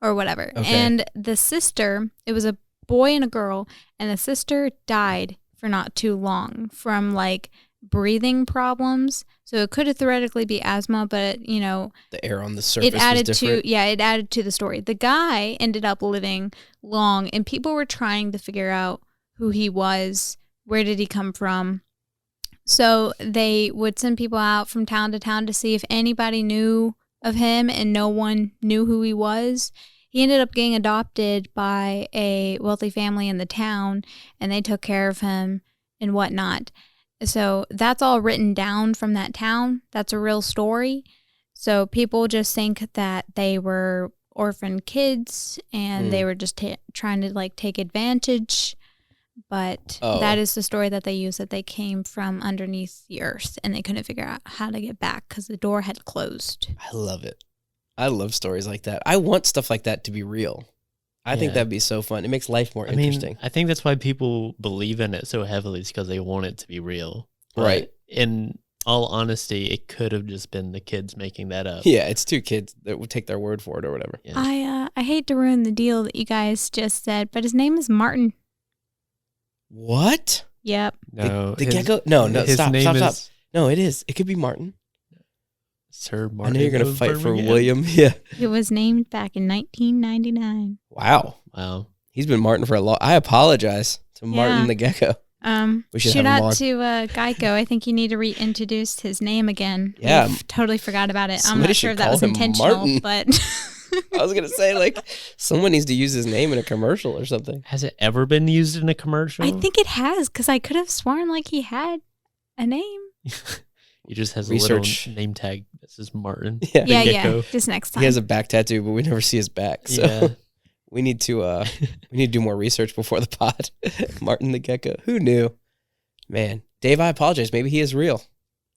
or whatever. Okay. And the sister, it was a boy and a girl, and the sister died for not too long from like breathing problems. So it could have theoretically be asthma, but you know, The air on the surface it added was different. it added to the story. The guy ended up living long, and people were trying to figure out who he was, where did he come from. So they would send people out from town to town to see if anybody knew of him, and no one knew who he was. He ended up getting adopted by a wealthy family in the town, and they took care of him and whatnot. So that's all written down from that town. That's a real story. So people just think that they were orphan kids and they were just trying to like take advantage. But that is the story that they use, that they came from underneath the earth and they couldn't figure out how to get back because the door had closed. I love it. I love stories like that. I want stuff like that to be real. I think Yeah. that'd be so fun. It makes life more I mean, interesting. I think that's why people believe in it so heavily, is because they want it to be real. But Right. in all honesty, it could have just been the kids making that up. Yeah, it's two kids that would take their word for it or whatever. Yeah. I hate to ruin the deal that you guys just said, but his name is Martin. What? Yep. No, The gecko? No, his stop, name stop, is stop. No, it is. It could be Martin. Sir I Martin. know you're going to of fight for Birmingham. William. Yeah. It was named back in 1999. Wow. Wow. He's been Martin for a long. I apologize to Martin Yeah. the gecko. We should Shoot have him on. out to Geico. I think you need to reintroduce his name again. Yeah. We've totally forgot about it. Somebody I'm not sure should if that call was him intentional, Martin. but I was going to say, like, someone needs to use his name in a commercial or something. Has it ever been used in a commercial? I think it has, because I could have sworn like he had a name. He just has Research. a little name tag that says Martin. Yeah. Yeah, Gecko. yeah. Just next time. He has a back tattoo, but we never see his back. So Yeah. we need to do more research before the pod. Martin the gecko. Who knew? Man, Dave, I apologize. Maybe he is real.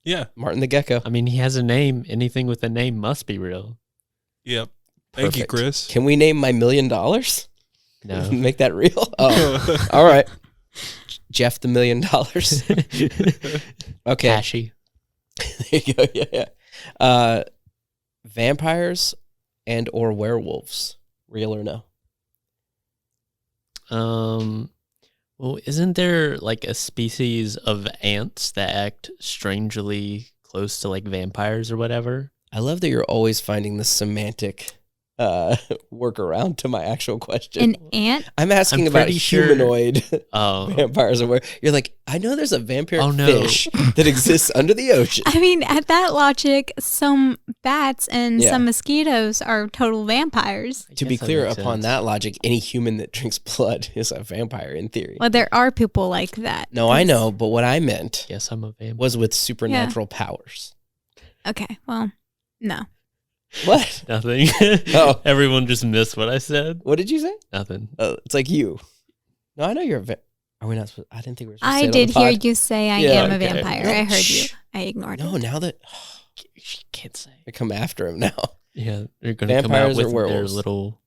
Yeah. Martin the gecko. I mean, he has a name. Anything with a name must be real. Yep. Thank you, Perfect. Chris. Can we name my $1 million? No. Make that real? Oh, all right. Jeff the $1 million. Okay. Cashy. There you go. Yeah. Vampires and or werewolves. Real or no? Well, isn't there like a species of ants that act strangely close to like vampires or whatever? I love that you're always finding the semantic workaround to my actual question. An ant? I'm asking I'm about pretty sure- humanoid Oh, vampires. Where you're like, I know there's a vampire Oh, no. fish that exists under the ocean. I mean, at that logic, some bats and Yeah. some mosquitoes are total vampires. I To be guess that clear, makes upon sense. that logic, any human that drinks blood is a vampire in theory. Well, there are people like that. No, I know, but what I meant Yes, I'm a vampire. was with supernatural powers. Okay, well, no. What? Nothing. Oh. Everyone just missed what I said. What did you say? Nothing. It's like you. No, I know you're a Are we not supposed? I didn't think we were supposed to I say it on did the hear pod. you say I Yeah, am a okay. vampire. No, I heard you. shh. I ignored No, it. now that She can't say. I come after him now. Yeah, they're gonna come Vampires out or with their werewolves? little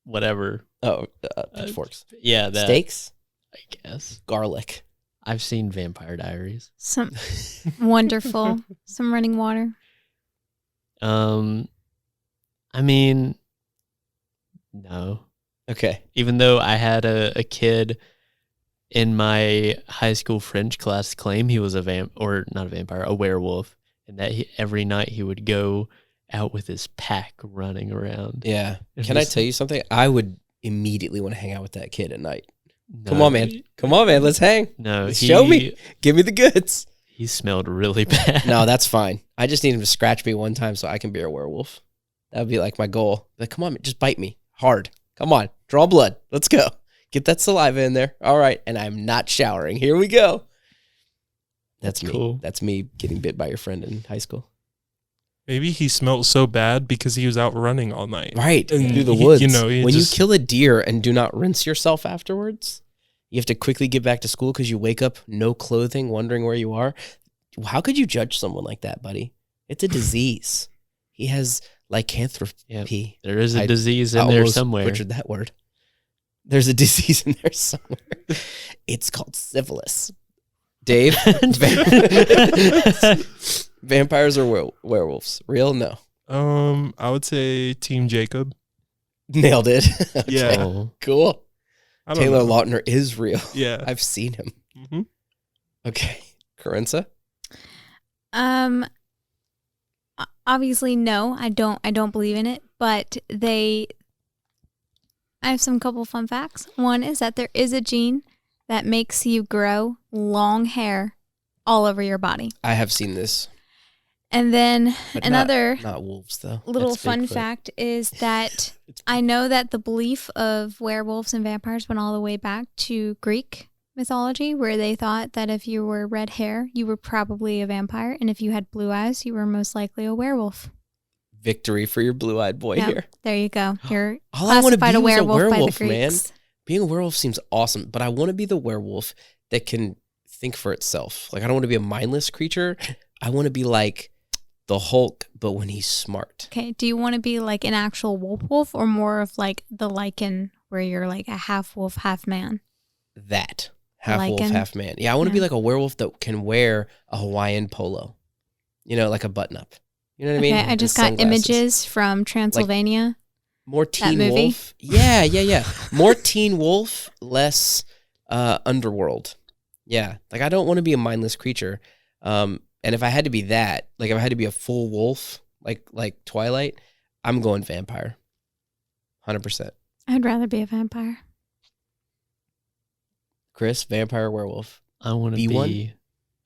whatever. Oh, pitchforks, Yeah, that. steaks, I guess. garlic. I've seen Vampire Diaries. Some wonderful, some running water. I mean, no. Okay. Even though I had a kid in my high school French class claim he was a a werewolf, and that every night he would go out with his pack running around. Yeah. It Can I was- tell you something? I would immediately want to hang out with that kid at night. No, Come on, man. Come on, man. Let's hang. No, Show me. Give me the goods. He smelled really bad. No, that's fine. I just need him to scratch me one time so I can be a werewolf. That would be like my goal. Like, come on, man, just bite me hard. Come on, draw blood. Let's go. Get that saliva in there. All right, and I'm not showering. Here we go. That's me. cool. That's me getting bit by your friend in high school. Maybe he smelled so bad because he was out running all night. Right, And through the he- woods. you know, he when just- you kill a deer and do not rinse yourself afterwards, you have to quickly get back to school because you wake up no clothing, wondering where you are. How could you judge someone like that, buddy? It's a disease. He has lycanthropy. There is a I disease in there almost somewhere. butchered that word. There's a disease in there somewhere. It's called syphilis. Dave, vampires or werewolves? Real? No. I would say Team Jacob. Nailed it. Okay, Yeah. Oh. cool. I don't Taylor know. Lautner is real. Yeah. I've seen him. Mhm. Okay. Karensa? Obviously, no, I don't believe in it, but I have some couple fun facts. One is that there is a gene that makes you grow long hair all over your body. I have seen this. And then But another Not wolves, though. little That's fun Bigfoot. fact is that I know that the belief of werewolves and vampires went all the way back to Greek mythology, where they thought that if you were red hair, you were probably a vampire, and if you had blue eyes, you were most likely a werewolf. Victory for your blue-eyed boy Yep, here. there you go. You're All I want to be classified a is a werewolf by the werewolf, man. Greeks. Being a werewolf seems awesome, but I want to be the werewolf that can think for itself. Like, I don't want to be a mindless creature. I want to be like the Hulk, but when he's smart. Okay, do you want to be like an actual wolf or more of like the lichen where you're like a half wolf, half man? That. Half wolf, Lycan. half man. Yeah, I want to be Yeah. like a werewolf that can wear a Hawaiian polo. You know, like a button-up. You know what I mean? Okay, I And just got sunglasses. images from Transylvania. More Teen movie. Wolf. Yeah. More Teen Wolf, less Underworld. Yeah. Like, I don't want to be a mindless creature. And if I had to be that, like if I had to be a full wolf, like Twilight, I'm going vampire. 100%. I'd rather be a vampire. Chris, vampire, werewolf. I want to Be be one?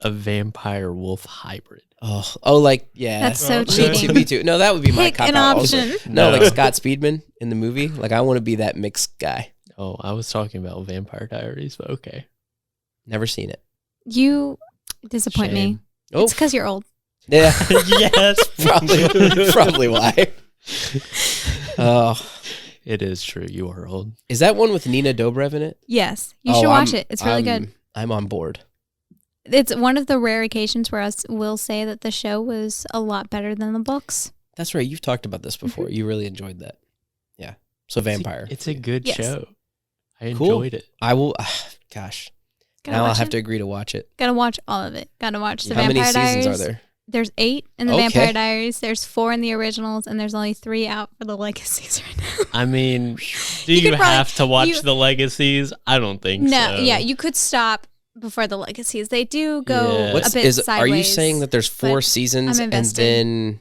a vampire wolf hybrid. Oh, like, yeah. That's so Oh, Me too, cheating. me too. No, that would be my Pick cop an out also. option. No, No. like Scott Speedman in the movie. Like, I want to be that mixed guy. Oh, I was talking about Vampire Diaries, but okay. Never seen it. You disappoint me. Shame. Oh, It's because you're old. yeah. Yes, Probably why. Oh, It is true. You are old. is that one with Nina Dobrev in it? Yes, you Oh, should watch I'm- it. It's really good. I'm on board. It's one of the rare occasions where I will say that the show was a lot better than the books. That's right. You've talked about this before. You really enjoyed that. Yeah. So vampire. It's a good Yes. show. I Cool. enjoyed it. I will. Gosh. Gotta Now I'll watch have it. to agree to watch it. Gotta watch all of it. Gotta watch the How many Vampire seasons Diaries. are there? There's 8 in the Okay. Vampire Diaries. There's 4 in the originals, and there's only 3 out for the legacies right now. I mean, do You you, could probably- have to watch you- the legacies? I don't think No, so. yeah, you could stop before the legacies. They do go Yeah. a bit sideways. Are you saying that there's 4 but seasons I'm and invested. then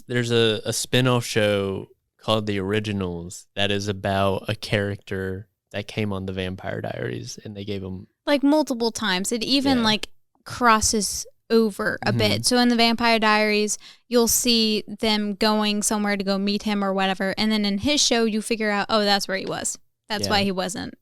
There's a spin-off show called The Originals that is about a character that came on the Vampire Diaries, and they gave him Like multiple times. It even Yeah. like crosses over a bit. So in the Vampire Diaries, you'll see them going somewhere to go meet him or whatever, and then in his show, you figure out, oh, that's where he was. That's Yeah. why he wasn't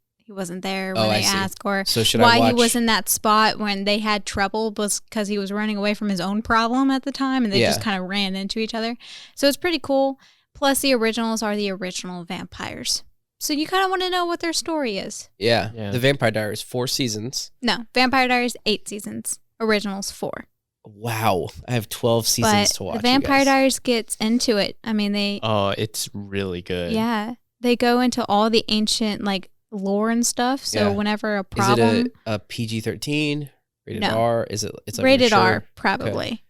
there when Oh, I they see. asked, or So should why I watch? he was in that spot when they had trouble was because he was running away from his own problem at the time, and they just Yeah. kind of ran into each other. So it's pretty cool. Plus, the originals are the original vampires. So you kind of want to know what their story is. Yeah. Yeah. The Vampire Diaries, 4 seasons. No, Vampire Diaries, 8 seasons. Originals, 4. Wow. I have 12 seasons But to watch. the Vampire you guys. Diaries gets into it. I mean, it's really good. yeah, they go into all the ancient like lore and stuff. So Yeah. whenever a Is problem, it a PG-13? Rated No. R? Is it? It's like rated mature? R, probably.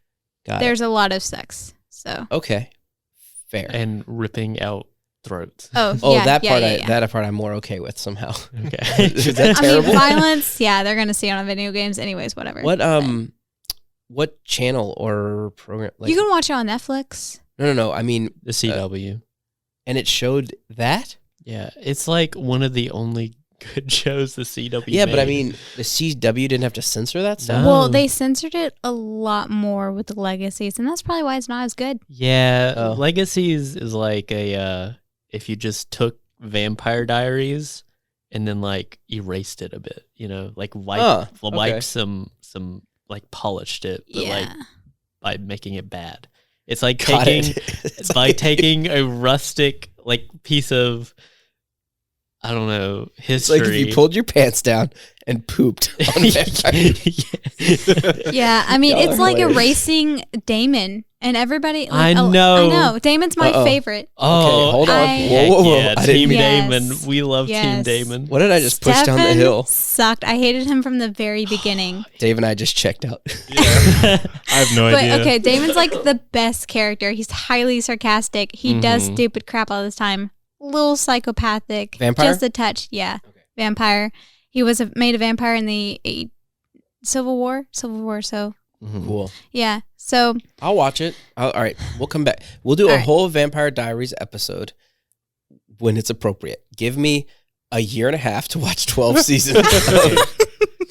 Got There's a lot of sex. So it. Okay. Fair. And ripping out throats. Oh, yeah, that yeah, part. yeah, yeah. That part I'm more okay with somehow. Okay. Is that I mean, terrible? violence. Yeah, they're gonna see it on video games, anyways. Whatever. What channel or program? Like, you can watch it on Netflix. no. I mean, The CW. and it showed that. Yeah, it's like one of the only good shows the CW Yeah, but I made. mean, the CW didn't have to censor that stuff. No. Well, they censored it a lot more with the legacies, and that's probably why it's not as good. Yeah, Oh. Legacies is like a if you just took Vampire Diaries and then like erased it a bit, like wiped okay. some like polished it, but Yeah. like by making it bad. It's like Got taking it. It's by like- taking a rustic like piece of I don't know It's history. like if you pulled your pants down and pooped on Vampire. Yeah, I mean, Y'all it's are like hilarious. erasing Damon and everybody. I Like, I know. know. Damon's my Uh-oh. favorite. Oh, Okay, hold on. I- Whoa. Yeah, I didn't Team mean. Yes. Damon. We love Team Yes. Damon. What did I just push down the Stefan hill? Sucked. I hated him from the very beginning. Dave and I just checked out. Yeah. I have no But idea. okay, Damon's like the best character. He's highly sarcastic. He does Mhm. stupid crap all the time. Little psychopathic. Vampire? Just a touch. Yeah. Vampire. He was made a vampire in the Civil War. So Mhm. Cool. yeah. So I'll watch it. All right, we'll come back. We'll do a All right. whole Vampire Diaries episode when it's appropriate. Give me a year and a half to watch 12 seasons.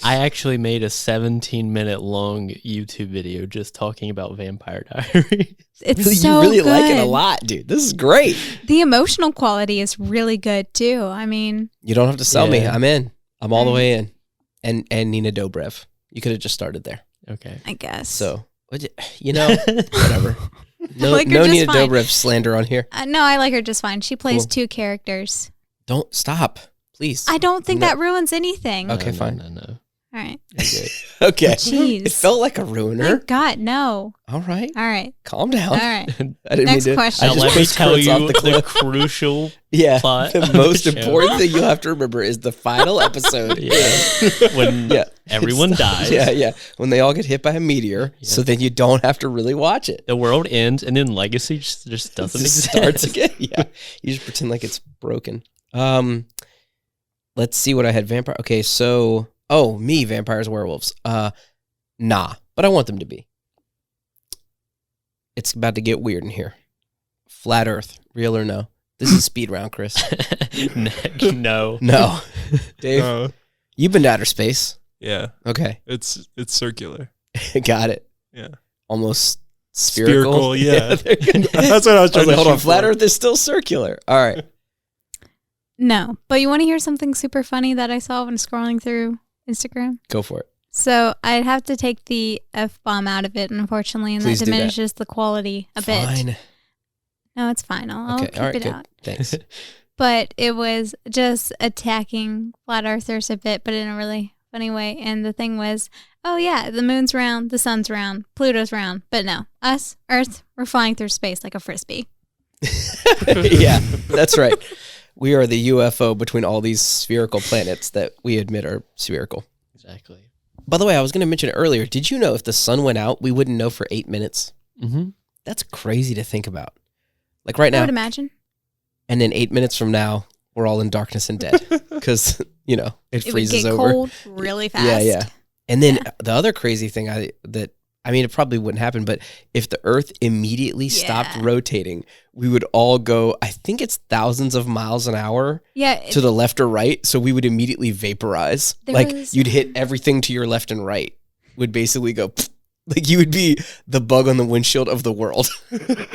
I actually made a 17-minute long YouTube video just talking about Vampire Diaries. it's Really, so you really like it a good. lot, dude. This is great. The emotional quality is really good too. I mean, You don't have to sell me. Yeah. I'm in. I'm all the Right. way in. And Nina Dobrev. You could have just started there. Okay. I guess. So, whatever. No, like her no just Nina fine. Dobrev slander on here. No, I like her just fine. She plays Cool. 2 characters. Don't stop, please. I don't think No. that ruins anything. Okay, No, fine. No. All right. You're good. Okay. Jeez. It felt like a ruiner. Thank God, no. All right. All right. Calm down. All right. I didn't Next mean to. question. I Now just let me pushed tell Chris off you the the cliff. crucial Yeah. plot The of the most show. important thing you have to remember is the final episode. when Yeah. everyone dies. Yeah. When they all get hit by a meteor, so then you don't have to really watch it. The world ends, and then Legacy just It doesn't just exist. starts again. Yeah. You just pretend like it's broken. Let's see what I had. Vampire. Okay, so me, vampires, werewolves. Nah, but I want them to be. It's about to get weird in here. Flat Earth, real or no? This is speed round, Chris. No. No, Dave, you've been to outer space. Yeah, Okay, it's circular. got it. Yeah. Almost spherical. Yeah. there you go. That's what I was trying like, to hold on, shoot flat for. Earth is still circular. All right. No. But you want to hear something super funny that I saw when scrolling through Instagram? Go for it. So I'd have to take the F-bomb out of it, unfortunately, and Please that do that. diminishes the quality a bit. Fine. No, it's fine. I'll Okay. keep All right. it Good. out. Thanks. But it was just attacking flat earthers a bit, but in a really funny way. And the thing was, oh yeah, the moon's round, the sun's round, Pluto's round. But no, us, Earth, we're flying through space like a frisbee. Yeah, that's right. We are the UFO between all these spherical planets that we admit are spherical. Exactly. By the way, I was going to mention it earlier. Did you know if the sun went out, we wouldn't know for 8 minutes? Mm-hmm. That's crazy to think about. Like right I now, would imagine. and then 8 minutes from now, we're all in darkness and dead because, it It would freezes get over. cold really fast. Yeah. And then Yeah. the other crazy thing that I mean, it probably wouldn't happen, but if the Earth immediately stopped rotating, we would all go, I think it's thousands of miles an hour to the left or right. So we would immediately vaporize. You'd hit everything to your left and right would basically go, like you would be the bug on the windshield of the world.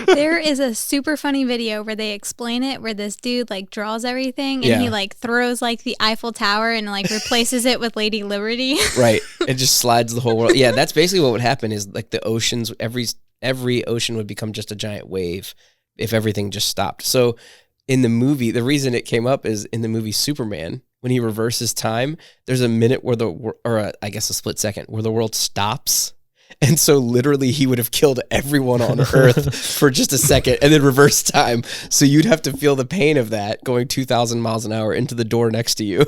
There is a super funny video where they explain it, where this dude like draws everything and he like throws like the Eiffel Tower and like replaces it with Lady Liberty. Right. It just slides the whole world. Yeah, that's basically what would happen is like the oceans, every ocean would become just a giant wave if everything just stopped. So in the movie, the reason it came up is in the movie Superman, when he reverses time, there's a minute where I guess a split second, where the world stops. And so literally he would have killed everyone on Earth for just a second and then reverse time. So you'd have to feel the pain of that going 2,000 miles an hour into the door next to you.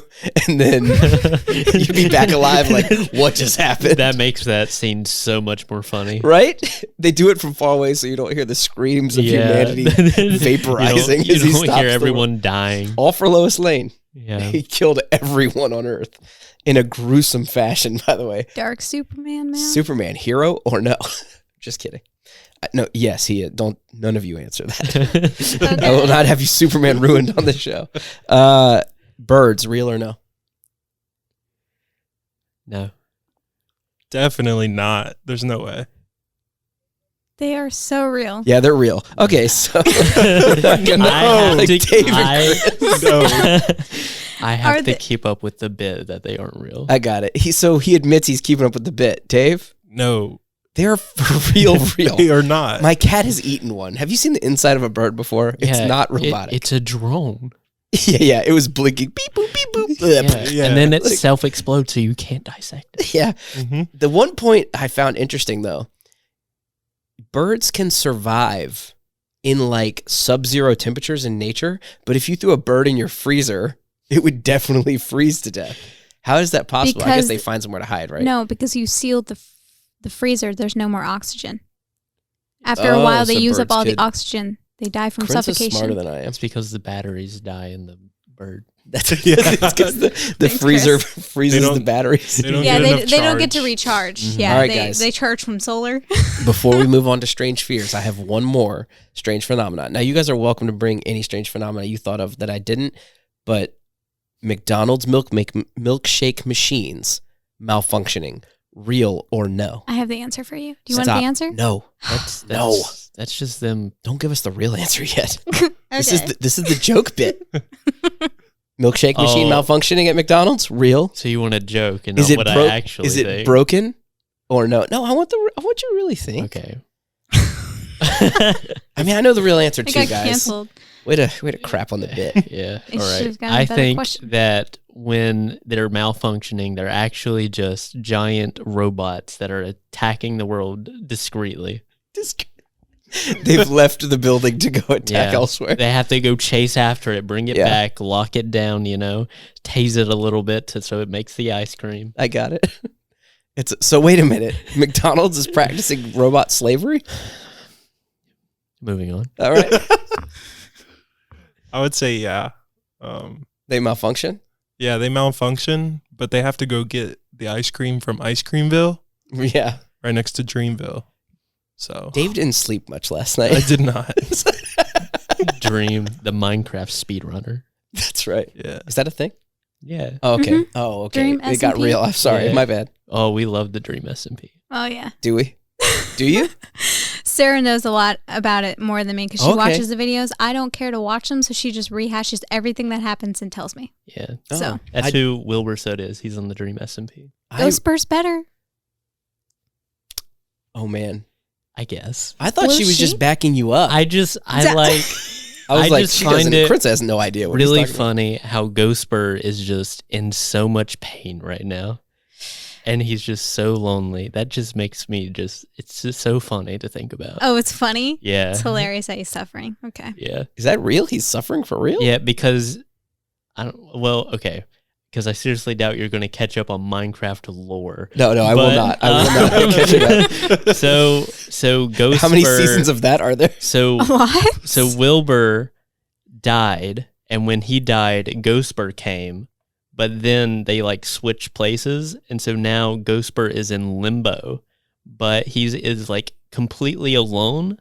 And then you'd be back alive like, what just happened? That makes that scene so much more funny. Right? They do it from far away so you don't hear the screams of humanity vaporizing. You don't hear everyone dying. All for Lois Lane. Yeah. He killed everyone on Earth. In a gruesome fashion, by the way. Dark Superman, man. Superman, hero or no? Just kidding. No, yes, he. Don't. None of you answer that. Okay. I will not have you Superman ruined on the show. Birds, real or no? No. Definitely not. There's no way. They are so real. Yeah, they're real. Okay, so I have to keep up with the bit that they aren't real. I got it. He admits he's keeping up with the bit. Dave? No. They're for real. They are not. My cat has eaten one. Have you seen the inside of a bird before? It's not robotic. It's a drone. Yeah. It was blinking. Beep, boop, beep, boop. Yeah. And then it self-explodes so you can't dissect it. Yeah. Mm-hmm. The one point I found interesting, though, birds can survive in like sub-zero temperatures in nature, but if you threw a bird in your freezer, it would definitely freeze to death. How is that possible? I guess they find somewhere to hide, right? No, because you sealed the freezer. There's no more oxygen. After a while, they use up all the oxygen. They die from suffocation. Smarter than I am. It's because the batteries die in the bird. That's because the freezer freezes the batteries. They don't get to recharge. Mm-hmm. Yeah, all right, guys. They charge from solar. Before we move on to strange fears, I have one more strange phenomena. Now, you guys are welcome to bring any strange phenomena you thought of that I didn't, but McDonald's milkshake machines malfunctioning, real or no? I have the answer for you. Do you want the answer? No. That's just them. Don't give us the real answer yet. Okay. This is the joke bit. Milkshake machine malfunctioning at McDonald's, real? So you want a joke and not what I actually think? Is it broken or no? No, I want you to really think. Okay. I mean, I know the real answer too, guys. Canceled. Way to crap on the bit. Yeah. All right. I think that when they're malfunctioning, they're actually just giant robots that are attacking the world discreetly. They've left the building to go attack elsewhere. They have to go chase after it, bring it back, lock it down, tase it a little bit so it makes the ice cream. I got it. So wait a minute. McDonald's is practicing robot slavery? Moving on. All right. I would say yeah. They malfunction? Yeah, they malfunction, but they have to go get the ice cream from Ice Creamville. Yeah. Right next to Dreamville. So Dave didn't sleep much last night. I did not. Dream, the Minecraft speedrunner. That's right. Yeah. Is that a thing? Yeah. Oh, okay. Mm-hmm. Oh, okay. Dream It got SMP? real. I'm sorry. Yeah. My bad. Oh, we love the Dream SMP. Oh, yeah. Do we? Do you? Sarah knows a lot about it more than me because she Okay. watches the videos. I don't care to watch them, so she just rehashes everything that happens and tells me. Yeah. So That's who Wilbur Soda is. He's on the Dream SMP. Go Spurs better. Oh, man. I guess. I thought she was just backing you up. I like... I was just find it Karensa has no idea what really he's talking funny how Ghostspur is just in so much pain right now. And he's just so lonely. That just makes me it's just so funny to think about. Oh, it's funny? Yeah. It's hilarious that he's suffering. Okay. Yeah. Is that real? He's suffering for real? Yeah, because because I seriously doubt you're going to catch up on Minecraft lore. No, I will not. I will not catch it up. So Ghostspur... How many seasons of that are there? So What? So Wilbur died, and when he died, Ghostspur came, but then they switched places, and so now Ghostspur is in limbo, but he is like completely alone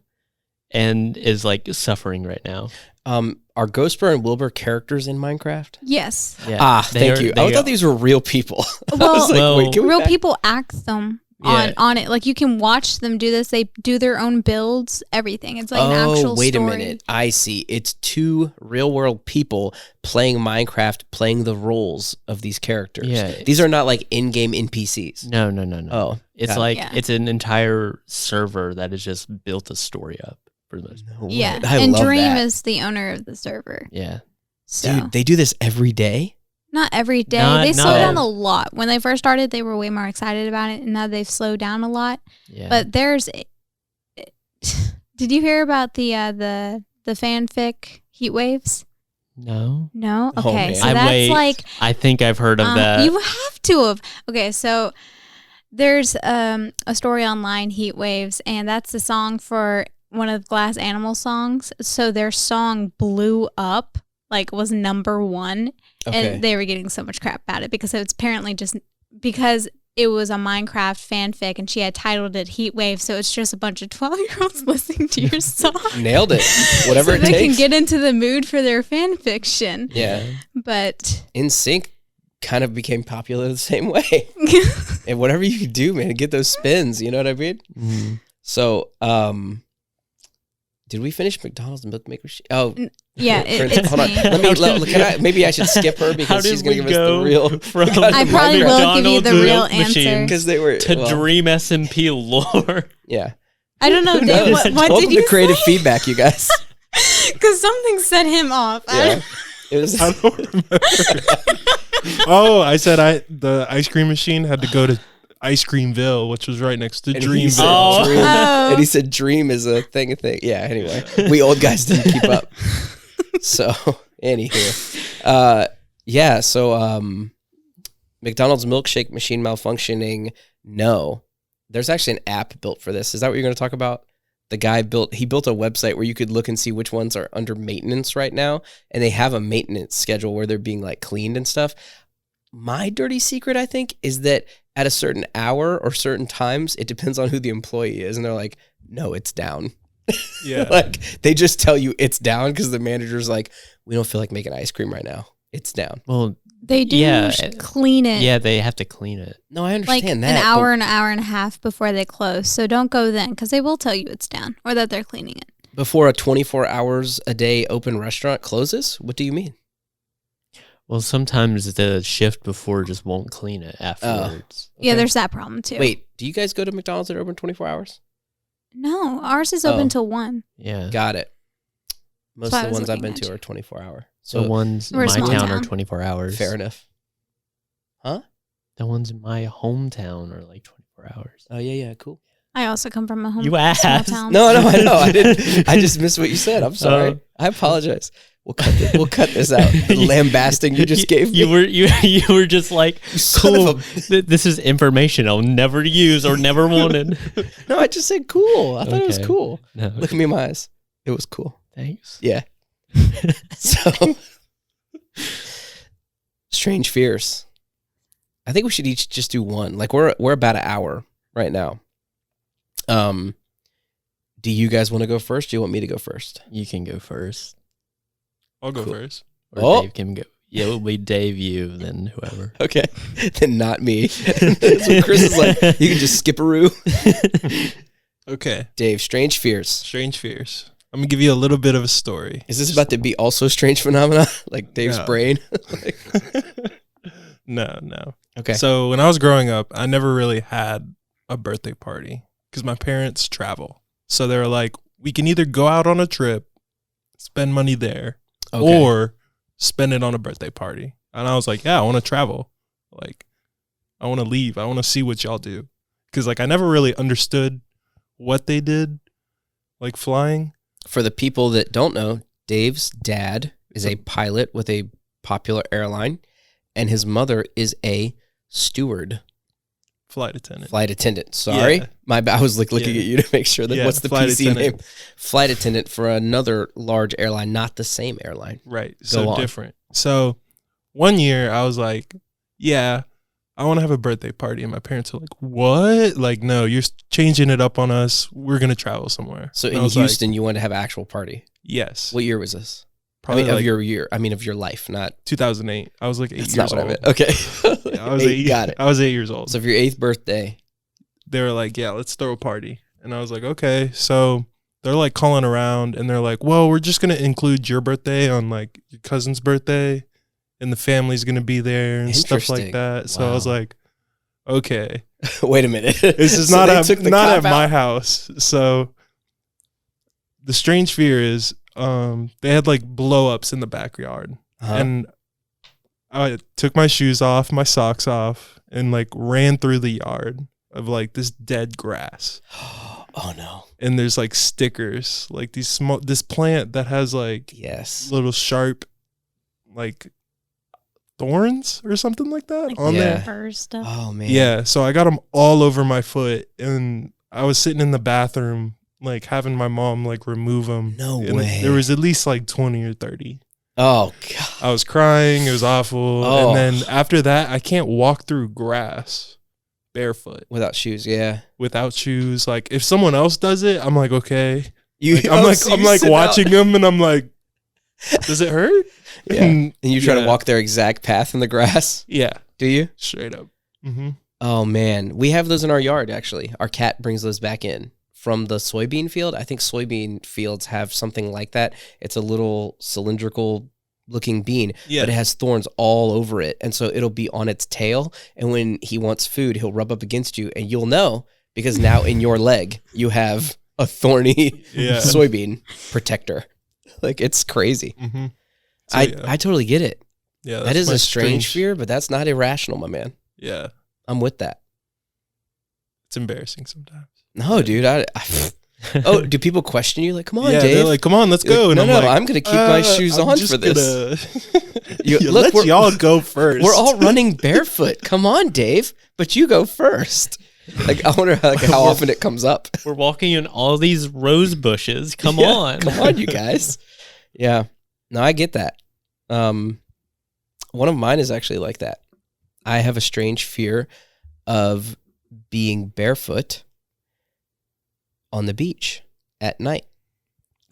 and is like suffering right now. Are Ghostbur and Wilbur characters in Minecraft? Yes. Yeah. Thank you. I thought these were real people. I Well, was like, wait, can we real back- people act them Yeah. on it. Like you can watch them do this. They do their own builds, everything. It's like an actual wait story. a minute. I see. It's two real world people playing Minecraft, playing the roles of these characters. Yeah. These are not like in-game NPCs. No. Oh, It's got it. like Yeah. it's an entire server that has just built a story up for the most part. No way. Yeah. I And love Dream that. is the owner of the server. Yeah. So Dude, they do this every day? not every day. Not- They slow not- down a lot. When they first started, they were way more excited about it, and now they've slowed down a lot. Yeah. But there's, did you hear about the fanfic heat waves? no. No. Oh, Okay, man. so that's like I think I've heard of that. you have to have. Okay, so there's a story online, Heat Waves, and that's the song for one of the Glass Animal songs. So their song blew up, like was number one, Okay. and they were getting so much crap about it because it's apparently just because it was a Minecraft fanfic and she had titled it Heat Wave, so it's just a bunch of 12-year-olds listening to your song. Nailed it. Whatever so it they takes. can get into the mood for their fan fiction. Yeah. But NSYNC kind of became popular the same way. And whatever you can do, man, get those spins, you know what I mean? Mhm. So, did we finish McDonald's and Milk Maker? Oh, yeah, Karensa, it's hold on. me. Maybe I should skip her How because did she's going we to give us go the real. from I probably will give you the McDonald's real milk machine answer. Because they were. to well, Dream SMP lore. Yeah. I don't know, Who Dave. knows? What Welcome did you to creative say? feedback, you guys. Because something set him off. Yeah. It was. I don't remember. Oh, I said the ice cream machine had to go to Ice Creamville, which was right next to And he said Dreamville. Oh. dream, Oh. and he said dream is a thing. Yeah. Anyway, we old guys didn't keep up. So, anywho, yeah. So, McDonald's milkshake machine malfunctioning. No, there's actually an app built for this. Is that what you're going to talk about? The guy built a website where you could look and see which ones are under maintenance right now, and they have a maintenance schedule where they're being like cleaned and stuff. My dirty secret, I think, is that at a certain hour or certain times, it depends on who the employee is, and they're like, "No, it's down." Yeah. Like they just tell you it's down because the manager's like, "We don't feel like making ice cream right now. It's down." Well, They do Yeah. clean it yeah, they have to clean it. No, I like understand an that. hour and a half before they close. So don't go then because they will tell you it's down or that they're cleaning it. Before a 24 hours a day open restaurant closes? What do you mean? Well, sometimes the shift before just won't clean it afterwards. Yeah, Okay. there's that problem too. Wait, do you guys go to McDonald's that are open 24 hours? No, ours is Oh. open till 1. Yeah. Got it. Most why of I the was ones I've looking been at to you. are 24 hour. The So ones in We're a my small town town. are 24 hours. fair enough. Huh? The ones in my hometown are like 24 hours. Oh yeah, cool. I also come from a home You small asked. town. No, I know. I didn't. I just missed what you said. I'm sorry. Oh. I apologize. We'll cut this out. The lambasting you just gave me. You were just like, You son of cool. This is information I'll never use or never wanted. No, I just said cool. I thought it was Okay. cool. No, Look at me in my eyes. It was cool. thanks. Yeah. So, strange fears. I think we should each just do one. Like we're about an hour right now. Do you guys want to go first? Do you want me to go first? You can go first, I'll go Cool. first. or Oh. Dave can go. Yeah, it'll be Dave, you, then whoever. Okay, then not me. So Chris is like, you can just skip a roo. Okay. Dave, strange fears. Strange fears. I'm gonna give you a little bit of a story. Is this about to be also strange phenomena like Dave's No. brain? No. Okay. So when I was growing up, I never really had a birthday party because my parents travel. So they were like, we can either go out on a trip, spend money there, Okay. or spend it on a birthday party. And I was like, yeah, I want to travel. Like, I want to leave. I want to see what y'all do. Because, like, I never really understood what they did, like flying. For the people that don't know, Dave's dad is a pilot with a popular airline, and his mother is a steward, Flight attendant. flight attendant. Sorry, Yeah. my bad. I was like looking Yeah. at you to make sure that Yeah, what's the flight PC attendant. name? Flight attendant for another large airline, not the same airline. Right. So on. different. So one year I was like, yeah, I want to have a birthday party. And my parents are like, what? Like, no, you're changing it up on us. We're going to travel somewhere. So And I in was Houston, like, you wanted to have an actual party. yes. What year was this? Probably of like your year. I mean, of your life, not. 2008. I was like 8 That's years not what old. I meant. Okay. Yeah, I was Got it. I was 8 years old. So for your 8th birthday, They were like, yeah, let's throw a party. And I was like, okay. So they're like calling around and they're like, well, we're just going to include your birthday on like your cousin's birthday and the family's going to be there and stuff like Interesting. that. So I was Wow. like, okay, wait a minute. this is So not they at, took the not at cop my out? house. So the strange fear is they had like blow ups in the backyard. Uh-huh. And I took my shoes off, my socks off, and like ran through the yard of like this dead grass. Oh no. And there's like stickers, like these small, this plant that has like Yes. little sharp, like thorns or something like that Like on Yeah. there. fur stuff. Oh man. Yeah. So I got them all over my foot, and I was sitting in the bathroom, like having my mom like remove them. No and way. There was at least like 20 or 30. Oh god. I was crying. It was awful. Oh. And then after that, I can't walk through grass barefoot Without shoes, yeah. without shoes. Like if someone else does it, I'm like, okay. You, Like, oh, I'm you like sit watching out. them, and I'm like, does it hurt? Yeah. And you try to yeah. walk their exact path in the grass. Yeah, Do you? straight up. Mm-hmm. Oh man, we have those in our yard. Actually, our cat brings those back in from the soybean field. I think soybean fields have something like that. It's a little cylindrical looking bean, Yeah. but it has thorns all over it, and so it'll be on its tail. And when he wants food, he'll rub up against you, and you'll know because now in your leg you have a thorny Yeah. soybean protector. Like it's crazy. Mm-hmm. I totally get it. yeah, That that's is my a strange fear, but that's not irrational, my man. Yeah, I'm with that. it's embarrassing sometimes. No, dude. Oh, do people question you? Like, come on, yeah, Dave. they're like, come on, let's You're go. like, And no, I'm no, like, I'm going to keep my shoes I'm on just for this. You, Look, let we're- y'all go first. We're all running barefoot. Come on, Dave. But you go first. Like, I wonder how often it comes up. We're walking in all these rose bushes. Come Yeah, on. Come on, you guys. Yeah. No, I get that. One of mine is actually like that. I have a strange fear of being barefoot on the beach at night.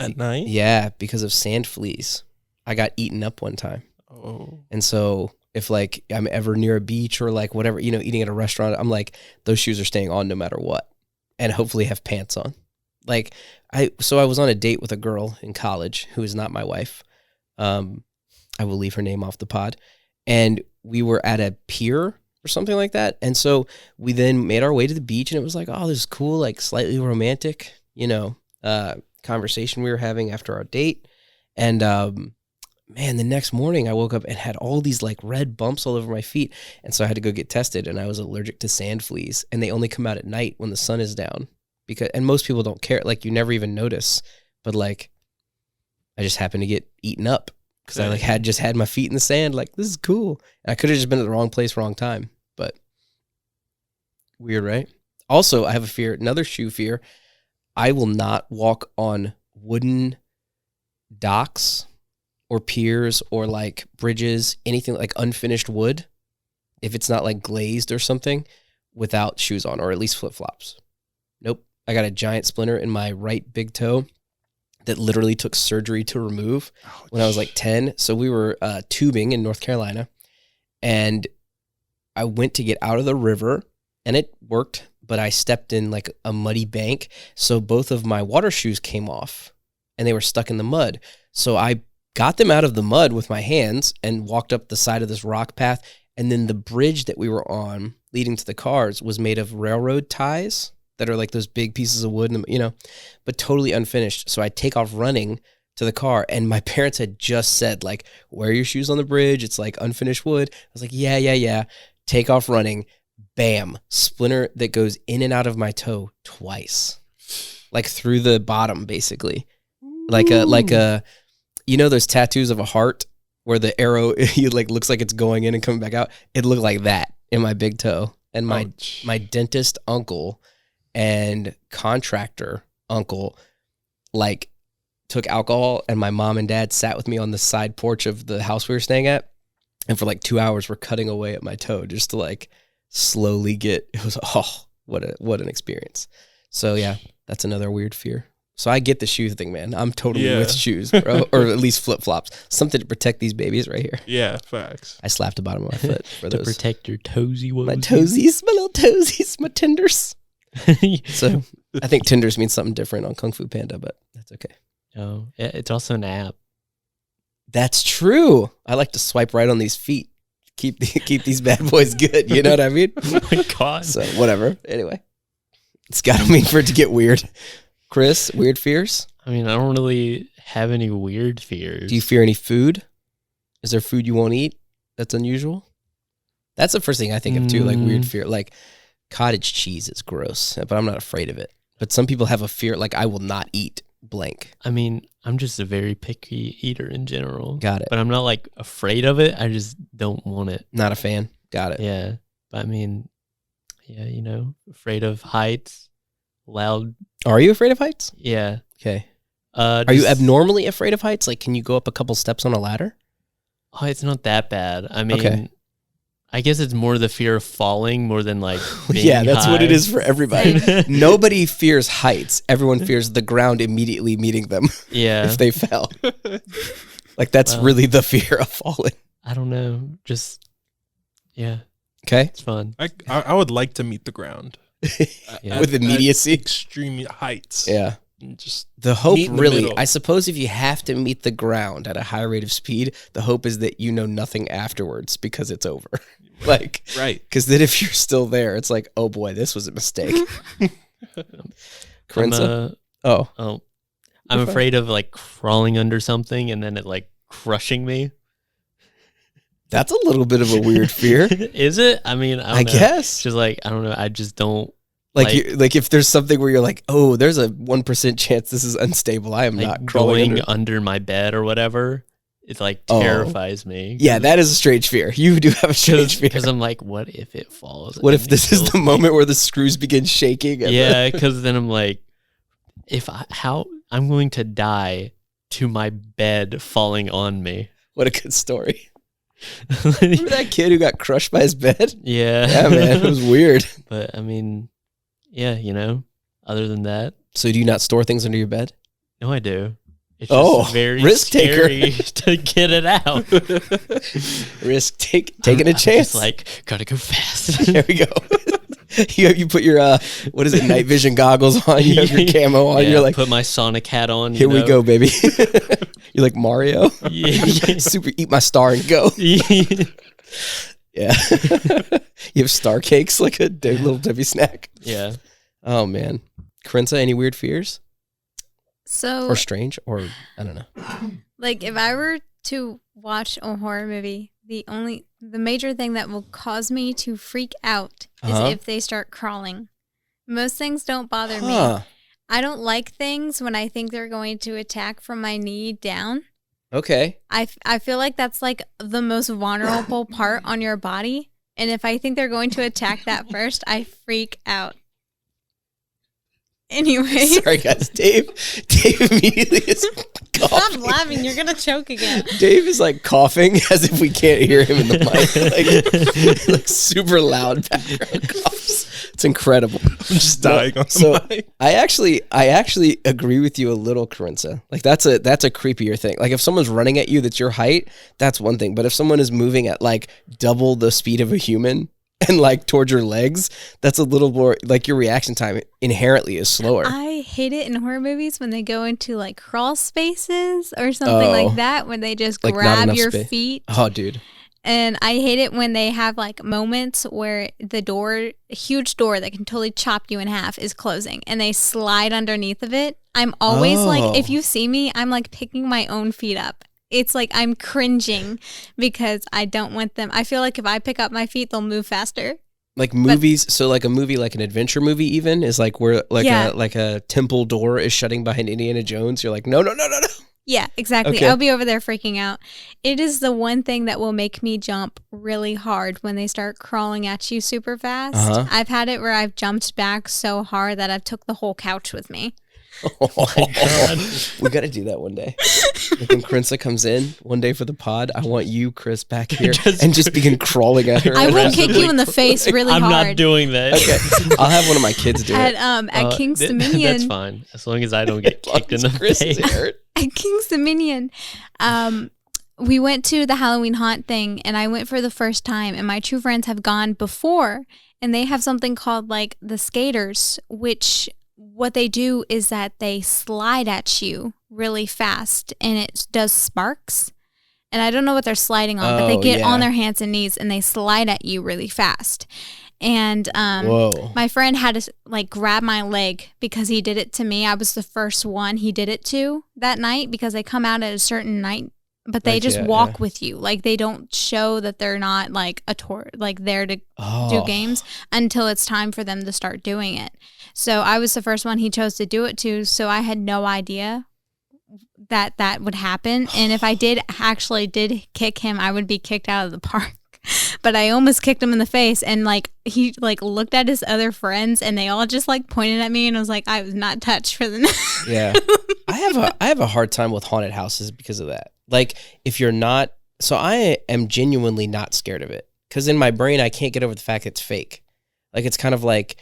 at night. Yeah, because of sand fleas. I got eaten up one time. Oh, And so if like I'm ever near a beach or like whatever, eating at a restaurant, I'm like, those shoes are staying on no matter what. And hopefully have pants on. Like I was on a date with a girl in college who is not my wife. I will leave her name off the pod. And we were at a pier or something like that. And so we then made our way to the beach, and it was like, oh, this is cool, like slightly romantic, conversation we were having after our date. And man, the next morning I woke up and had all these like red bumps all over my feet. And so I had to go get tested, and I was allergic to sand fleas, and they only come out at night when the sun is down, and most people don't care. Like you never even notice, but like I just happened to get eaten up because I like had my feet in the sand. Like, this is cool. And I could have just been at the wrong place, wrong time, but weird, right? Also, I have a fear, another shoe fear. I will not walk on wooden docks or piers or like bridges, anything like unfinished wood, if it's not like glazed or something, without shoes on, or at least flip-flops. Nope. I got a giant splinter in my right big toe that literally took surgery to remove when I was like 10. So we were tubing in North Carolina, and I went to get out of the river, and it worked, but I stepped in like a muddy bank. So both of my water shoes came off, and they were stuck in the mud. So I got them out of the mud with my hands and walked up the side of this rock path. And then the bridge that we were on leading to the cars was made of railroad ties that are like those big pieces of wood, but totally unfinished. So I take off running to the car, and my parents had just said, like, wear your shoes on the bridge. It's like unfinished wood. I was like, yeah. Take off running. Bam. Splinter that goes in and out of my toe twice. Like through the bottom, basically. Like a, those tattoos of a heart where the arrow looks like it's going in and coming back out. It looked like that in my big toe. And my dentist uncle and contractor uncle like took alcohol, and my mom and dad sat with me on the side porch of the house we were staying at, and for like 2 hours we're cutting away at my toe just to like slowly get, it was, what an experience. So yeah, that's another weird fear. So I get the shoe thing, man. I'm totally with shoes, bro, or at least flip-flops. Something to protect these babies right here. Yeah, facts. I slapped the bottom of my foot for to those. protect your toesy woesies. My toesies, my little toesies, my tenders. So I think tenders means something different on Kung Fu Panda, but that's okay. Oh, it's also an app. That's true. I like to swipe right on these feet. Keep these bad boys good. You know what I mean? Oh my God. So whatever. Anyway, it's got to mean for it to get weird. Chris, weird fears? I mean, I don't really have any weird fears. Do you fear any food? Is there food you won't eat that's unusual? That's the first thing I think of too, like weird fear. Like cottage cheese is gross, but I'm not afraid of it. But some people have a fear, like I will not eat blank. I mean, I'm just a very picky eater in general. Got it. But I'm not like afraid of it. I just don't want it. Not a fan. Got it. Yeah. But I mean, yeah, afraid of heights, loud. Are you afraid of heights? Yeah. Okay. Are you abnormally afraid of heights? Like, can you go up a couple steps on a ladder? Oh, it's not that bad. I mean, Okay. I guess it's more the fear of falling more than like being Yeah, that's what it high. is for everybody. Nobody fears heights. Everyone fears the ground immediately meeting them Yeah. if they fell. Like, that's Well, really the fear of falling. I don't know. Just, yeah, Okay? it's fun. I would like to meet the ground. Yeah. With immediacy. Extreme heights. Yeah. And just The hope Meet in the really, middle. I suppose if you have to meet the ground at a high rate of speed, the hope is that you know nothing afterwards because it's over. Like, right. because then if you're still there, it's like, oh boy, this was a mistake. Karensa? I'm I'm fine. afraid of like crawling under something and then it like crushing me. That's a little bit of a weird fear. Is it? I mean, I I don't know. guess. It's just like, I don't know. I just don't Like if there's something where you're like, oh, there's a 1% chance this is unstable. I am like not crawling going under. under my bed or whatever. It like Oh. terrifies me. Yeah, that is a strange fear. You do have a strange fear. Because I'm like, what if it falls? What and if it this is kills the me? moment where the screws begin shaking? And Yeah, because then I'm like, how I'm going to die to my bed falling on me. What a good story. Remember that kid who got crushed by his bed? Yeah. Yeah, man, it was weird. But I mean, yeah, other than that, So do you not store things under your bed? no, I do. It's Oh, just very risk taker. scary to get it out. Taking a I'm chance. just like, gotta go fast. There we go. you put your what is it, night vision goggles on, you have your camo on, Yeah, you're like, put my Sonic hat on. here we go, baby. You're like Mario. Yeah. Super eat my star and go. Yeah. You have star cakes like a little Debbie snack. Yeah. Oh man. Karensa, any weird fears? So, Or strange? Or I don't know. like, if I were to watch a horror movie, the major thing that will cause me to freak out is Uh-huh. if they start crawling. Most things don't bother Huh. me. I don't like things when I think they're going to attack from my knee down. Okay. I feel like that's like the most vulnerable part on your body. And if I think they're going to attack that first, I freak out. Anyway. Sorry guys. Dave immediately is Stop coughing. laughing. You're going to choke again. Dave is like coughing as if we can't hear him in the mic. Like super loud background coughs. It's incredible. I'm just dying on So the mic. I actually agree with you a little, Karensa. Like that's a creepier thing. Like if someone's running at you that's your height, that's one thing. But if someone is moving at like double the speed of a human and like towards your legs, that's a little more like your reaction time inherently is slower. I hate it in horror movies when they go into like crawl spaces or something Oh. like that, when they just Like, not grab enough your space. feet. Oh, dude. And I hate it when they have like moments where the door, a huge door that can totally chop you in half, is closing and they slide underneath of it. I'm always Oh. like, if you see me, I'm like picking my own feet up. It's like I'm cringing because I don't want them. I feel like if I pick up my feet, they'll move faster. Like movies, so like a movie, like an adventure movie, even is like where like Yeah. a temple door is shutting behind Indiana Jones. You're like, no. Yeah, exactly. Okay. I'll be over there freaking out. It is the one thing that will make me jump really hard when they start crawling at you super fast. Uh-huh. I've had it where I've jumped back so hard that I've took the whole couch with me. God. We got to do that one day. Like when Karensa comes in one day for the pod, I want you, Chris, back here and just begin crawling at her. I will Aggressively. kick you in the face really I'm hard. not doing that. Okay, I'll have one of my kids do it. At King's Dominion. That's fine, as long as I don't get kicked in the Chris is face. hurt. At King's Dominion, we went to the Halloween haunt thing, and I went for the first time, and my true friends have gone before, and they have something called like the skaters, which what they do is that they slide at you really fast, and it does sparks. And I don't know what they're sliding on, but they get on their hands and knees, and they slide at you really fast. And Whoa. my friend had to like grab my leg because he did it to me. I was the first one he did it to that night because they come out at a certain night, but they just walk with you. Like they don't show that they're not like a tour, like there to do games until it's time for them to start doing it. So I was the first one he chose to do it to. So I had no idea that that would happen. And if I did kick him, I would be kicked out of the park. But I almost kicked him in the face, and like he like looked at his other friends, and they all just like pointed at me, and I was like, I was not touched for the night. Yeah. I have a hard time with haunted houses because of that. Like if you're not, so I am genuinely not scared of it because in my brain I can't get over the fact it's fake. Like it's kind of like,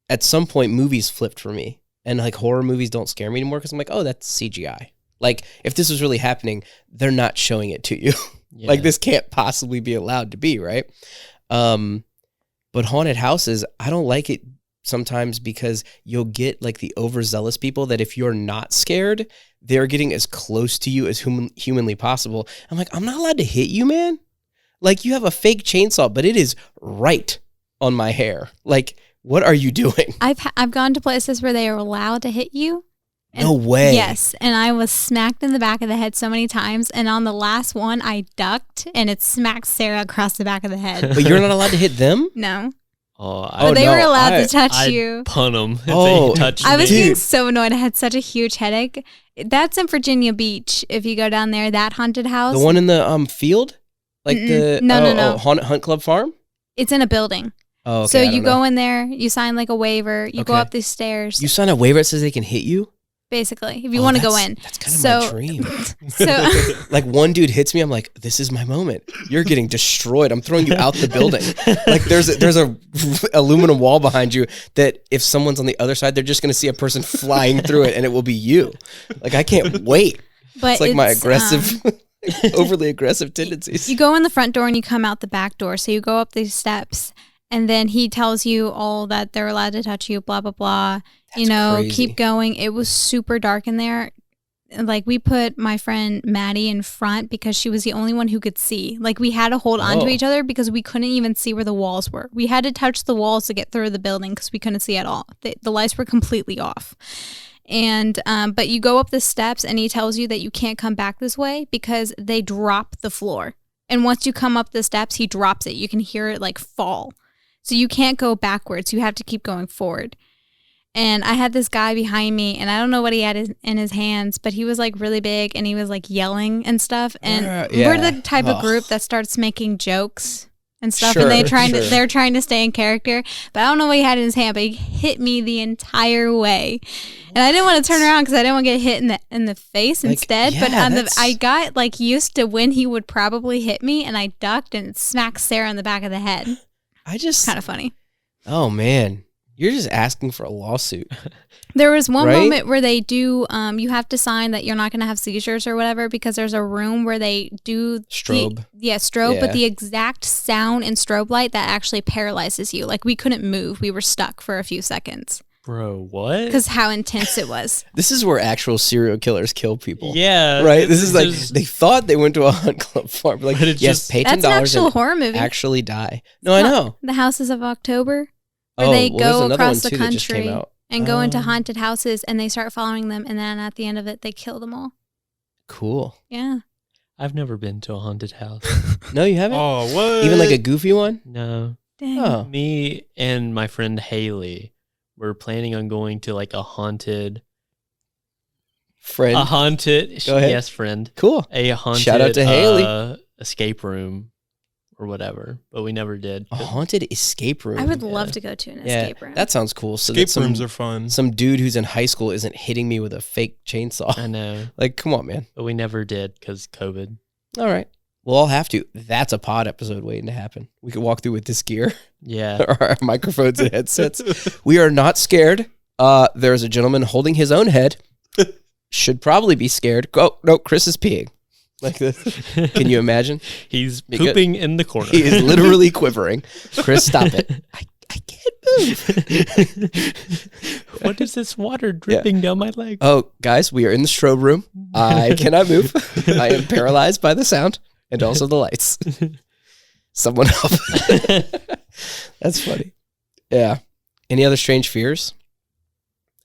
at some point movies flipped for me, and like horror movies don't scare me anymore because I'm like, oh, that's CGI. Like if this was really happening, they're not showing it to you. Yeah. Like this can't possibly be allowed to be, right? But haunted houses, I don't like it sometimes because you'll get like the overzealous people that if you're not scared, they're getting as close to you as humanly possible. I'm like, I'm not allowed to hit you, man. Like you have a fake chainsaw, but it is right on my hair. Like, what are you doing? I've gone to places where they are allowed to hit you. No way. Yes, and I was smacked in the back of the head so many times, and on the last one, I ducked, and it smacked Sarah across the back of the head. But you're not allowed to hit them? No. Oh, They no, were allowed to touch I'd you. punt them if Oh, they touched I was me. getting so annoyed. I had such a huge headache. That's in Virginia Beach. If you go down there, that haunted house. The one in the field? Like the No. Hunt Club Farm? It's in a building. Oh, okay. So I you don't know. go in there, you sign like a waiver, you go Okay. up these stairs, You sign a waiver that says they can hit you? basically, if you want to go in. That's kind of my dream. So Like one dude hits me, I'm like, this is my moment. You're getting destroyed. I'm throwing you out the building. Like there's a aluminum wall behind you that if someone's on the other side, they're just going to see a person flying through it and it will be you. Like I can't wait. but It's like my aggressive, overly aggressive tendencies. you go in the front door and you come out the back door. So you go up these steps, and then he tells you all that they're allowed to touch you, blah, blah, blah. That's crazy. Keep going. It was super dark in there. Like we put my friend Maddie in front because she was the only one who could see. Like we had to hold on to Oh. each other because we couldn't even see where the walls were. We had to touch the walls to get through the building because we couldn't see at all. The lights were completely off. And but you go up the steps and he tells you that you can't come back this way because they drop the floor. And once you come up the steps, he drops it. You can hear it like fall. So you can't go backwards. You have to keep going forward. And I had this guy behind me, and I don't know what he had in his hands, but he was like really big, and he was like yelling and stuff. And we're the type of group that starts making jokes and stuff, and they're trying to stay in character. But I don't know what he had in his hand, but he hit me the entire way, and I didn't want to turn around because I didn't want to get hit in the face instead. But I got like used to when he would probably hit me, and I ducked and smacked Sarah in the back of the head. Kind of funny. Oh man. You're just asking for a lawsuit. There was one Right? moment where they do, you have to sign that you're not going to have seizures or whatever because there's a room where they do Strobe. Strobe, Yeah. but the exact sound and strobe light that actually paralyzes you. Like we couldn't move. We were stuck for a few seconds Bro, what? because how intense it was. This is where actual serial killers kill people. Yeah. Right? This it's is like, just- they thought they went to a hunt club farm. But like, But it's yes, just- pay $10 That's an actual and horror movie. actually die. No, I know. The Houses of October, where Oh, they well, there's go another across one, the too, that just came country out. and go into Oh. haunted houses and they start following them. And then at the end of it, they kill them all. Cool. Yeah. I've never been to a haunted house. No, you haven't? Oh, what? Even like a goofy one? No. Dang. Oh. Me and my friend Haley were planning on going to like a haunted Friend. friend. Go ahead. Yes, friend. Cool. A haunted Shout out to Haley. escape room or whatever, but we never did. A haunted escape room. I would love to go to an escape room. That sounds cool. So Escape that rooms are fun. some dude who's in high school isn't hitting me with a fake chainsaw. I know, Like, come on, man. but we never did because COVID. All right. We'll all have to. That's a pod episode waiting to happen. We could walk through with this gear, Yeah. our microphones and headsets. We are not scared. There's a gentleman holding his own head. Should probably be scared. Oh, no, Chris is peeing. Like this. Can you imagine? He's Because pooping in the corner. He is literally quivering. Chris, stop it. I can't move. What is this water dripping down my leg? Oh, guys, we are in the strobe room. I cannot move. I am paralyzed by the sound and also the lights. Someone help. That's funny. Yeah. Any other strange fears?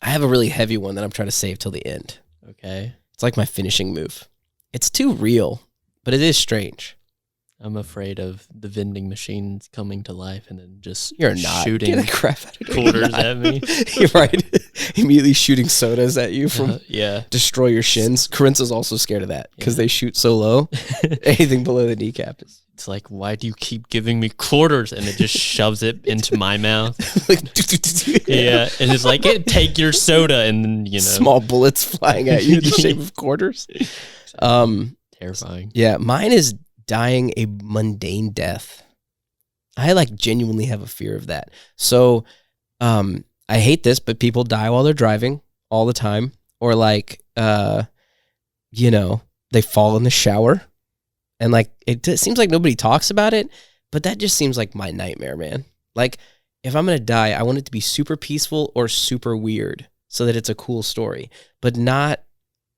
I have a really heavy one that I'm trying to save till the end. Okay. It's like my finishing move. It's too real, but it is strange. I'm afraid of the vending machines coming to life and then just You're not shooting Get the crap out of quarters at me. You're right. Immediately shooting sodas at you from Yeah. destroy your shins. Karensa's also scared of that because they shoot so low. Anything below the kneecap is It's like, why do you keep giving me quarters? And it just shoves it into my mouth. like Yeah. And it's like, take your soda. And then, you know. small bullets flying at you in the shape of quarters. Terrifying. Yeah, mine is dying a mundane death. I like genuinely have a fear of that. So, I hate this, but people die while they're driving all the time, or like, you know, they fall in the shower, and like it seems like nobody talks about it, but that just seems like my nightmare, man. Like, if I'm gonna die, I want it to be super peaceful or super weird, so that it's a cool story, but not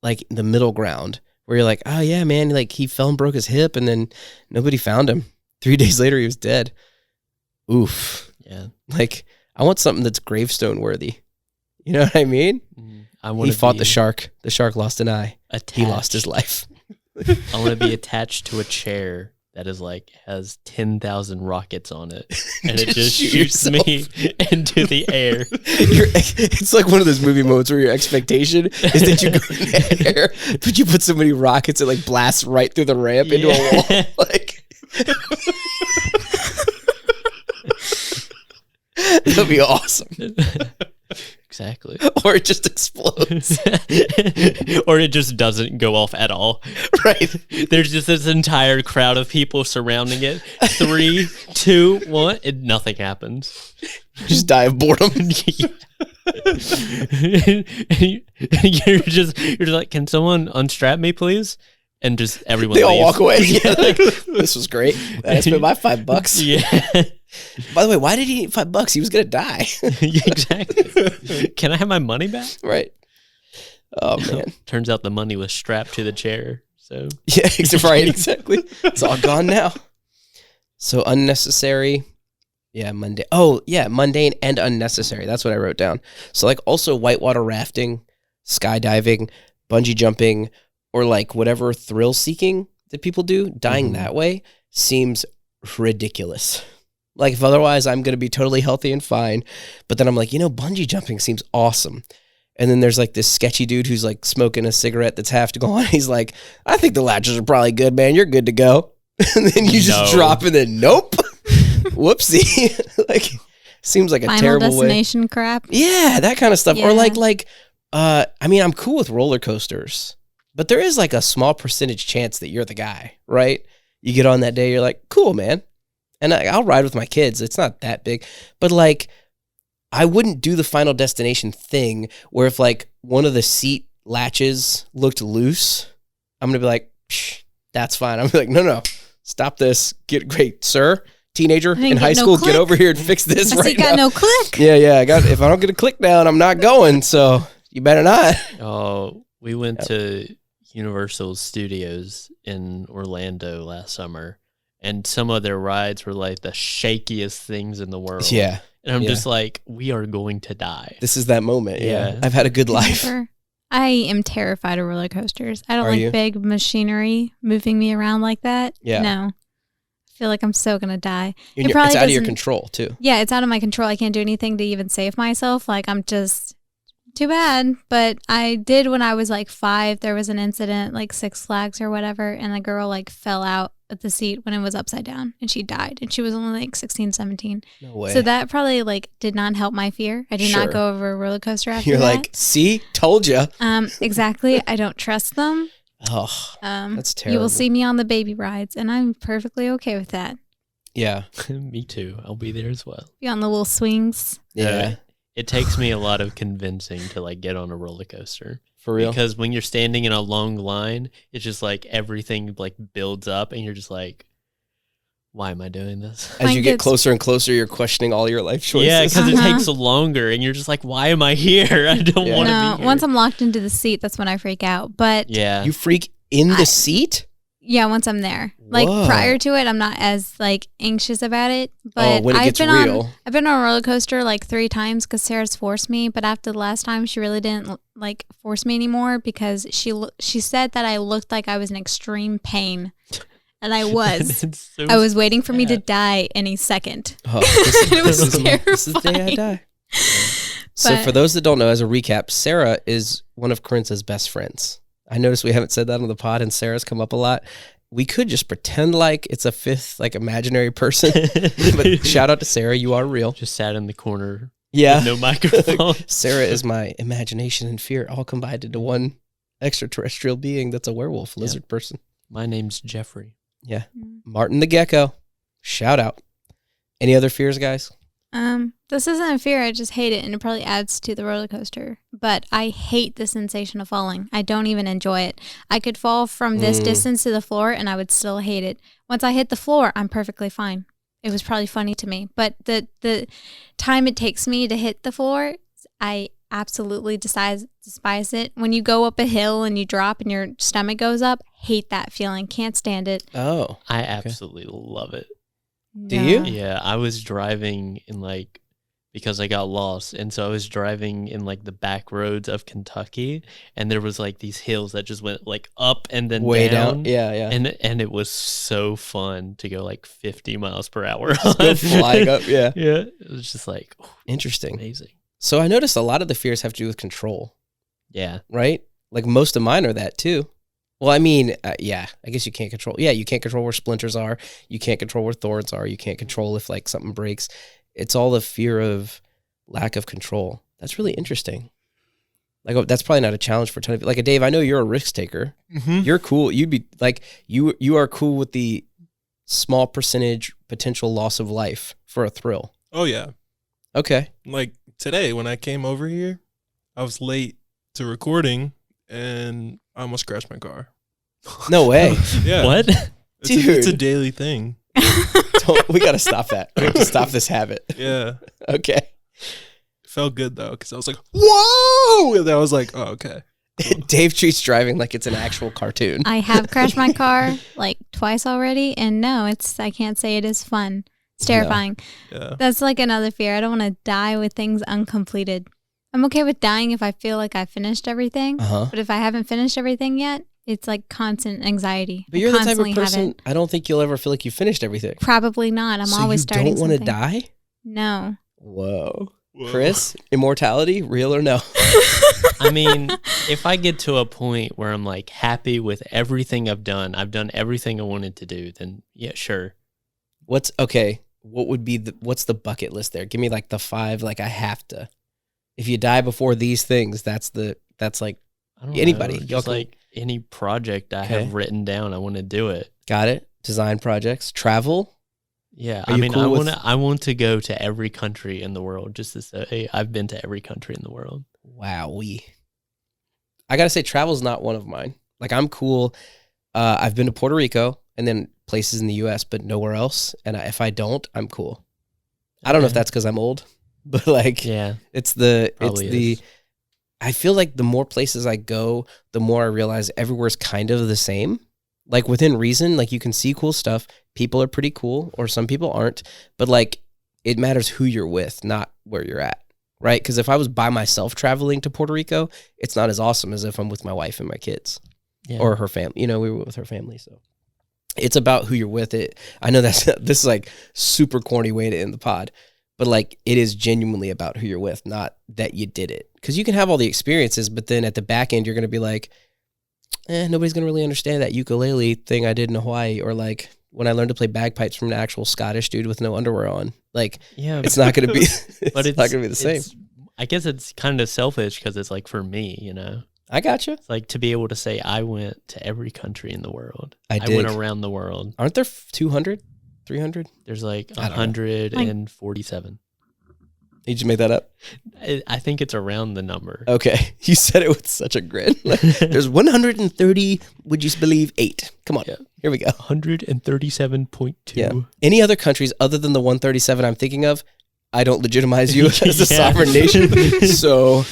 like the middle ground where you're like, oh yeah, man, like he fell and broke his hip and then nobody found him. 3 days later, he was dead. Oof. Yeah. Like, I want something that's gravestone worthy. You know what I mean? He fought the shark. The shark lost an eye. He lost his life. I want to be attached to a chair that is like, has 10,000 rockets on it. And it just shoots me into the air. It's like one of those movie moments where your expectation is that you go in the air, but you put so many rockets, it like blasts right through the ramp into a wall. Like, that'd be awesome. Exactly. Or it just explodes. Or it just doesn't go off at all. Right. There's just this entire crowd of people surrounding it. 3, 2, 1, and nothing happens. Just die of boredom. you're just like, can someone unstrap me, please? And just everyone They all leaves. walk away. Yeah, like, this was great. I spent my $5. Yeah. By the way, why did he need $5? He was gonna die. Exactly. Can I have my money back? Right. Oh man. Turns out the money was strapped to the chair. So Yeah, right, exactly. It's all gone now. So unnecessary. Yeah, mundane. Oh, yeah, mundane and unnecessary. That's what I wrote down. So like also whitewater rafting, skydiving, bungee jumping, or like whatever thrill seeking that people do, dying that way seems ridiculous. Like if otherwise I'm going to be totally healthy and fine, but then I'm like, you know, bungee jumping seems awesome. And then there's like this sketchy dude who's like smoking a cigarette that's half gone. He's like, I think the latches are probably good, man. You're good to go. And then you just drop and then nope. Whoopsie. Like seems like a Final terrible destination crap. Yeah, that kind of stuff. Yeah. Or like I mean, I'm cool with roller coasters, but there is like a small percentage chance that you're the guy, right? You get on that day, you're like, cool, man. And I'll ride with my kids. It's not that big. But like, I wouldn't do the Final Destination thing where if like one of the seat latches looked loose, I'm going to be like, that's fine. I'm gonna be like, no, stop this. Get great, sir. Teenager in high school, get over here and fix this right now. Got no click. Yeah. If I don't get a click down, I'm not going. So you better not. Oh, we went to Universal Studios in Orlando last summer, and some of their rides were like the shakiest things in the world. Yeah. And I'm just like, we are going to die. This is that moment. Yeah. Yeah. I've had a good life. I am terrified of roller coasters. I don't Are like you? big machinery moving me around like that. Yeah. No. I feel like I'm so going to die. It's probably out of your doesn't- control too. Yeah, it's out of my control. I can't do anything to even save myself. Like, I'm just too bad. But I did when I was like 5. There was an incident, like Six Flags or whatever, and the girl like fell out the seat when it was upside down, and she died, and she was only like 16, 17. No way. So that probably like did not help my fear. I did Sure. not go over a roller coaster after You're that. like, see, told you. Exactly. I don't trust them. Oh, that's You terrible. will see me on the baby rides, and I'm perfectly okay with that. Yeah. Me too. I'll be there as well. Be on the little swings. Yeah. It takes me a lot of convincing to like get on a roller coaster. For real. Because when you're standing in a long line, it's just like everything like builds up and you're just like, why am I doing this? As you Mine get gets- closer and closer, you're questioning all your life choices. Yeah, because it Uh-huh. takes longer and you're just like, why am I here? I don't Yeah. want to No, be here. once I'm locked into the seat, that's when I freak out. But yeah. You freak in the seat? yeah, once I'm there, like Whoa. prior to it, I'm not as like anxious about it. But when it gets real. I've been on a roller coaster like 3 times because Sarah's forced me. But after the last time, she really didn't like force me anymore because she said that I looked like I was in extreme pain, and I was. It's so I was waiting for me to sad. die any second. Oh, this It was this is the day I terrifying. die. So But- for those that don't know, as a recap, Sarah is one of Karensa's best friends. I noticed we haven't said that on the pod, and Sarah's come up a lot. We could just pretend like it's a fifth, like imaginary person. But shout out to Sarah, you are real. Just sat in the corner. Yeah. With no microphone. Sarah is my imagination and fear all combined into one extraterrestrial being that's a werewolf, lizard person. My name's Jeffrey. Yeah. Martin the Gecko. Shout out. Any other fears, guys? This isn't a fear. I just hate it, and it probably adds to the roller coaster. But I hate the sensation of falling. I don't even enjoy it. I could fall from this distance to the floor, and I would still hate it. Once I hit the floor, I'm perfectly fine. It was probably funny to me, but the time it takes me to hit the floor, I absolutely despise it. When you go up a hill and you drop and your stomach goes up, hate that feeling. Can't stand it. Oh. I absolutely love it. Do you? Yeah, I was driving in like, because I got lost. And so I was driving in like the back roads of Kentucky, and there was like these hills that just went like up and then Way down. down. Yeah, yeah. And it was so fun to go like 50 miles per hour. Go flying up. Yeah. Yeah. It was just like Interesting. amazing. So I noticed a lot of the fears have to do with control, Yeah. right? Like most of mine are that too. Well, I mean, yeah, I guess you can't control. Yeah, you can't control where splinters are. You can't control where thorns are. You can't control if like something breaks. It's all the fear of lack of control. That's really interesting. Like that's probably not a challenge for a ton of people. Like Dave, I know you're a risk taker. Mm-hmm. You're cool. You'd be like you are cool with the small percentage potential loss of life for a thrill. Oh yeah. Okay. Like today when I came over here, I was late to recording and I almost crashed my car. No way. Yeah. What? It's a Dude. daily thing. We got to stop that. We have to stop this habit. Yeah. Okay. It felt good though, because I was like, whoa! And I was like, oh, okay. Dave treats driving like it's an actual cartoon. I have crashed my car like twice already, and no, I can't say it is fun. It's No. terrifying. Yeah. That's like another fear. I don't want to die with things uncompleted. I'm okay with dying if I feel like I finished everything, Uh-huh. but if I haven't finished everything yet, it's like constant anxiety. But you're the type constantly of have person, it. I don't think you'll ever feel like you finished everything. Probably not. I'm so always you starting don't want to something. die? No. Whoa. Whoa. Chris, immortality, real or no? I mean, if I get to a point where I'm like happy with everything I've done everything I wanted to do, then yeah, sure. What's okay? What would be what's the bucket list there? Give me like the 5, like I have to. If you die before these things, that's like I don't Anybody. know, Y'all just can- like any project I Okay. have written down, I want to do it. got it. Design projects, travel. Yeah, Are I you mean, cool with- I want to go to every country in the world just to say I've been to every country in the world. Wow, I gotta say, travel's not one of mine. Like I'm cool. I've been to Puerto Rico and then places in the U.S., but nowhere else. And if I don't, I'm cool. I don't know if Okay. that's because I'm old, but like Yeah, probably is. I feel like the more places I go, the more I realize everywhere's kind of the same. Like within reason, like you can see cool stuff. People are pretty cool, or some people aren't. But like it matters who you're with, not where you're at, right? Because if I was by myself traveling to Puerto Rico, it's not as awesome as if I'm with my wife and my kids Yeah. or her family. You know, we were with her family, so it's about who you're with. It. I know this is like super corny way to end the pod, but like it is genuinely about who you're with, not that you did it. Because you can have all the experiences, but then at the back end, you're going to be like, nobody's going to really understand that ukulele thing I did in Hawaii, or like when I learned to play bagpipes from an actual Scottish dude with no underwear on. Like, Yeah, it's not going to be. but it's not going to be the same. I guess it's kind of selfish because it's like for me, you know. I gotcha. It's like to be able to say I went to every country in the world. I went dig. around the world. Aren't there 200, 300? There's like I don't know. 147. You just made that up. I think it's around the number. Okay, you said it with such a grin. Like, there's 130. Would you believe 8? Come on, Yeah. here we go. 137.2. Yeah. Any other countries other than the 137 I'm thinking of, I don't legitimize you as a Yeah. sovereign nation. So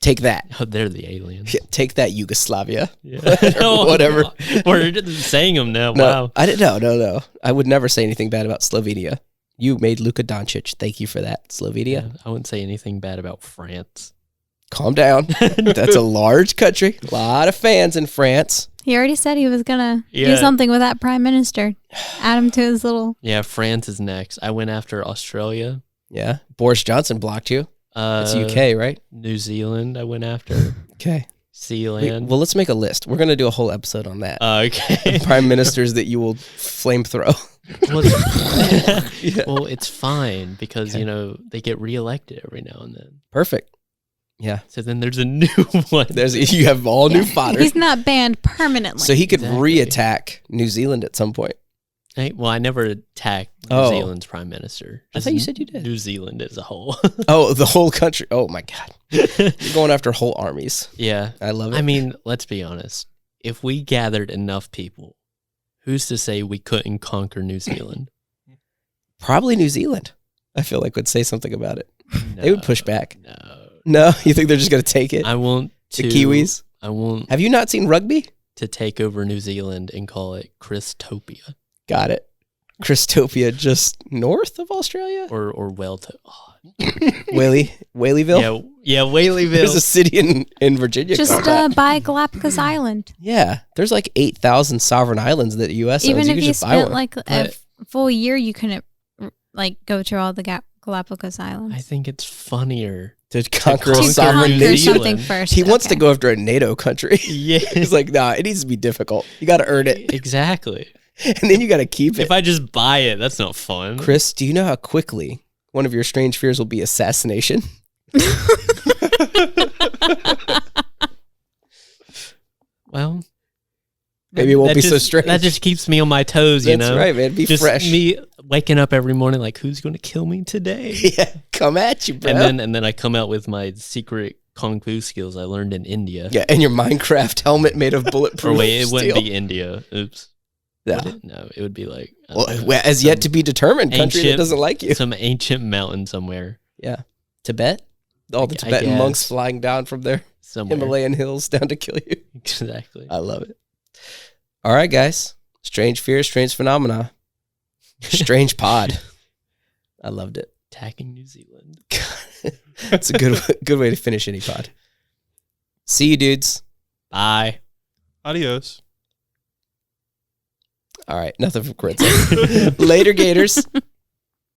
take that. Oh, they're the aliens. Yeah, take that, Yugoslavia. Yeah. Or whatever. We're just saying them now. No, Wow. I didn't. No. I would never say anything bad about Slovenia. You made Luka Doncic. Thank you for that, Slovenia. Yeah, I wouldn't say anything bad about France. Calm down. That's a large country. A lot of fans in France. He already said he was gonna do Yeah. something with that prime minister. Add him to his little. Yeah, France is next. I went after Australia. Yeah. Boris Johnson blocked you. It's UK, right? New Zealand I went after. Okay. Sealand. Well, let's make a list. We're going to do a whole episode on that. Okay. Prime ministers that you will flamethrow. Well, it's, Yeah. well, it's fine because, Okay. you know, they get reelected every now and then. Perfect. Yeah. So then there's a new one. You have all new Yeah. fodder. He's not banned permanently. So he could Exactly. re-attack New Zealand at some point. Well, I never attacked New Oh. Zealand's prime minister. I thought you said you did. New Zealand as a whole. Oh, the whole country. Oh, my God. You're going after whole armies. Yeah. I love it. I mean, let's be honest. If we gathered enough people, who's to say we couldn't conquer New Zealand? Probably New Zealand, I feel like, would say something about it. They would push back. No. No? You think they're just going to take it? I want to. The Kiwis? I want Have you not seen rugby? to take over New Zealand and call it Christopia Got it. Christopia, just north of Australia? or Wellto. Oh, Whaleyville? yeah, Whaleyville. There's a city in Virginia just called that. buy Galapagos Island. Yeah, there's like 8,000 sovereign islands that the U.S. owns. Even You if could you just buy spent one. like a But- full year, you couldn't like go to all the Galapagos Islands. I think it's funnier. to conquer a conquer to sovereign conquer New nation. something Zealand. first. He wants to Okay. go after a NATO country. Yeah, He's like, nah, it needs to be difficult. You got to earn it, exactly. and then you got to keep it. If I just buy it, that's not fun. Chris, do you know how quickly one of your strange fears will be assassination? Well, Maybe it won't that be so just- strange. That just keeps me on my toes, you That's know. right, man. Be Just fresh. me waking up every morning like, who's going to kill me today? Yeah, come at you, bro. and then I come out with my secret kung fu skills I learned in India. yeah, and your Minecraft helmet made of Or bulletproof wait, it wouldn't steel. be India. Oops. Yeah. Would it? No, it would be like I Well, don't know, as yet some to be determined, country that ancient- doesn't like you. some ancient mountain somewhere. Yeah, Tibet. All the I Tibetan monks guess. flying down from their Somewhere. Himalayan hills down to kill you. Exactly. I love it. All right, guys. Strange fears, strange phenomena. Strange pod. I loved it. Attacking New Zealand. It's a good way to finish any pod. See you, dudes. Bye. Adios. All right, nothing from Karensa. Later, Gators.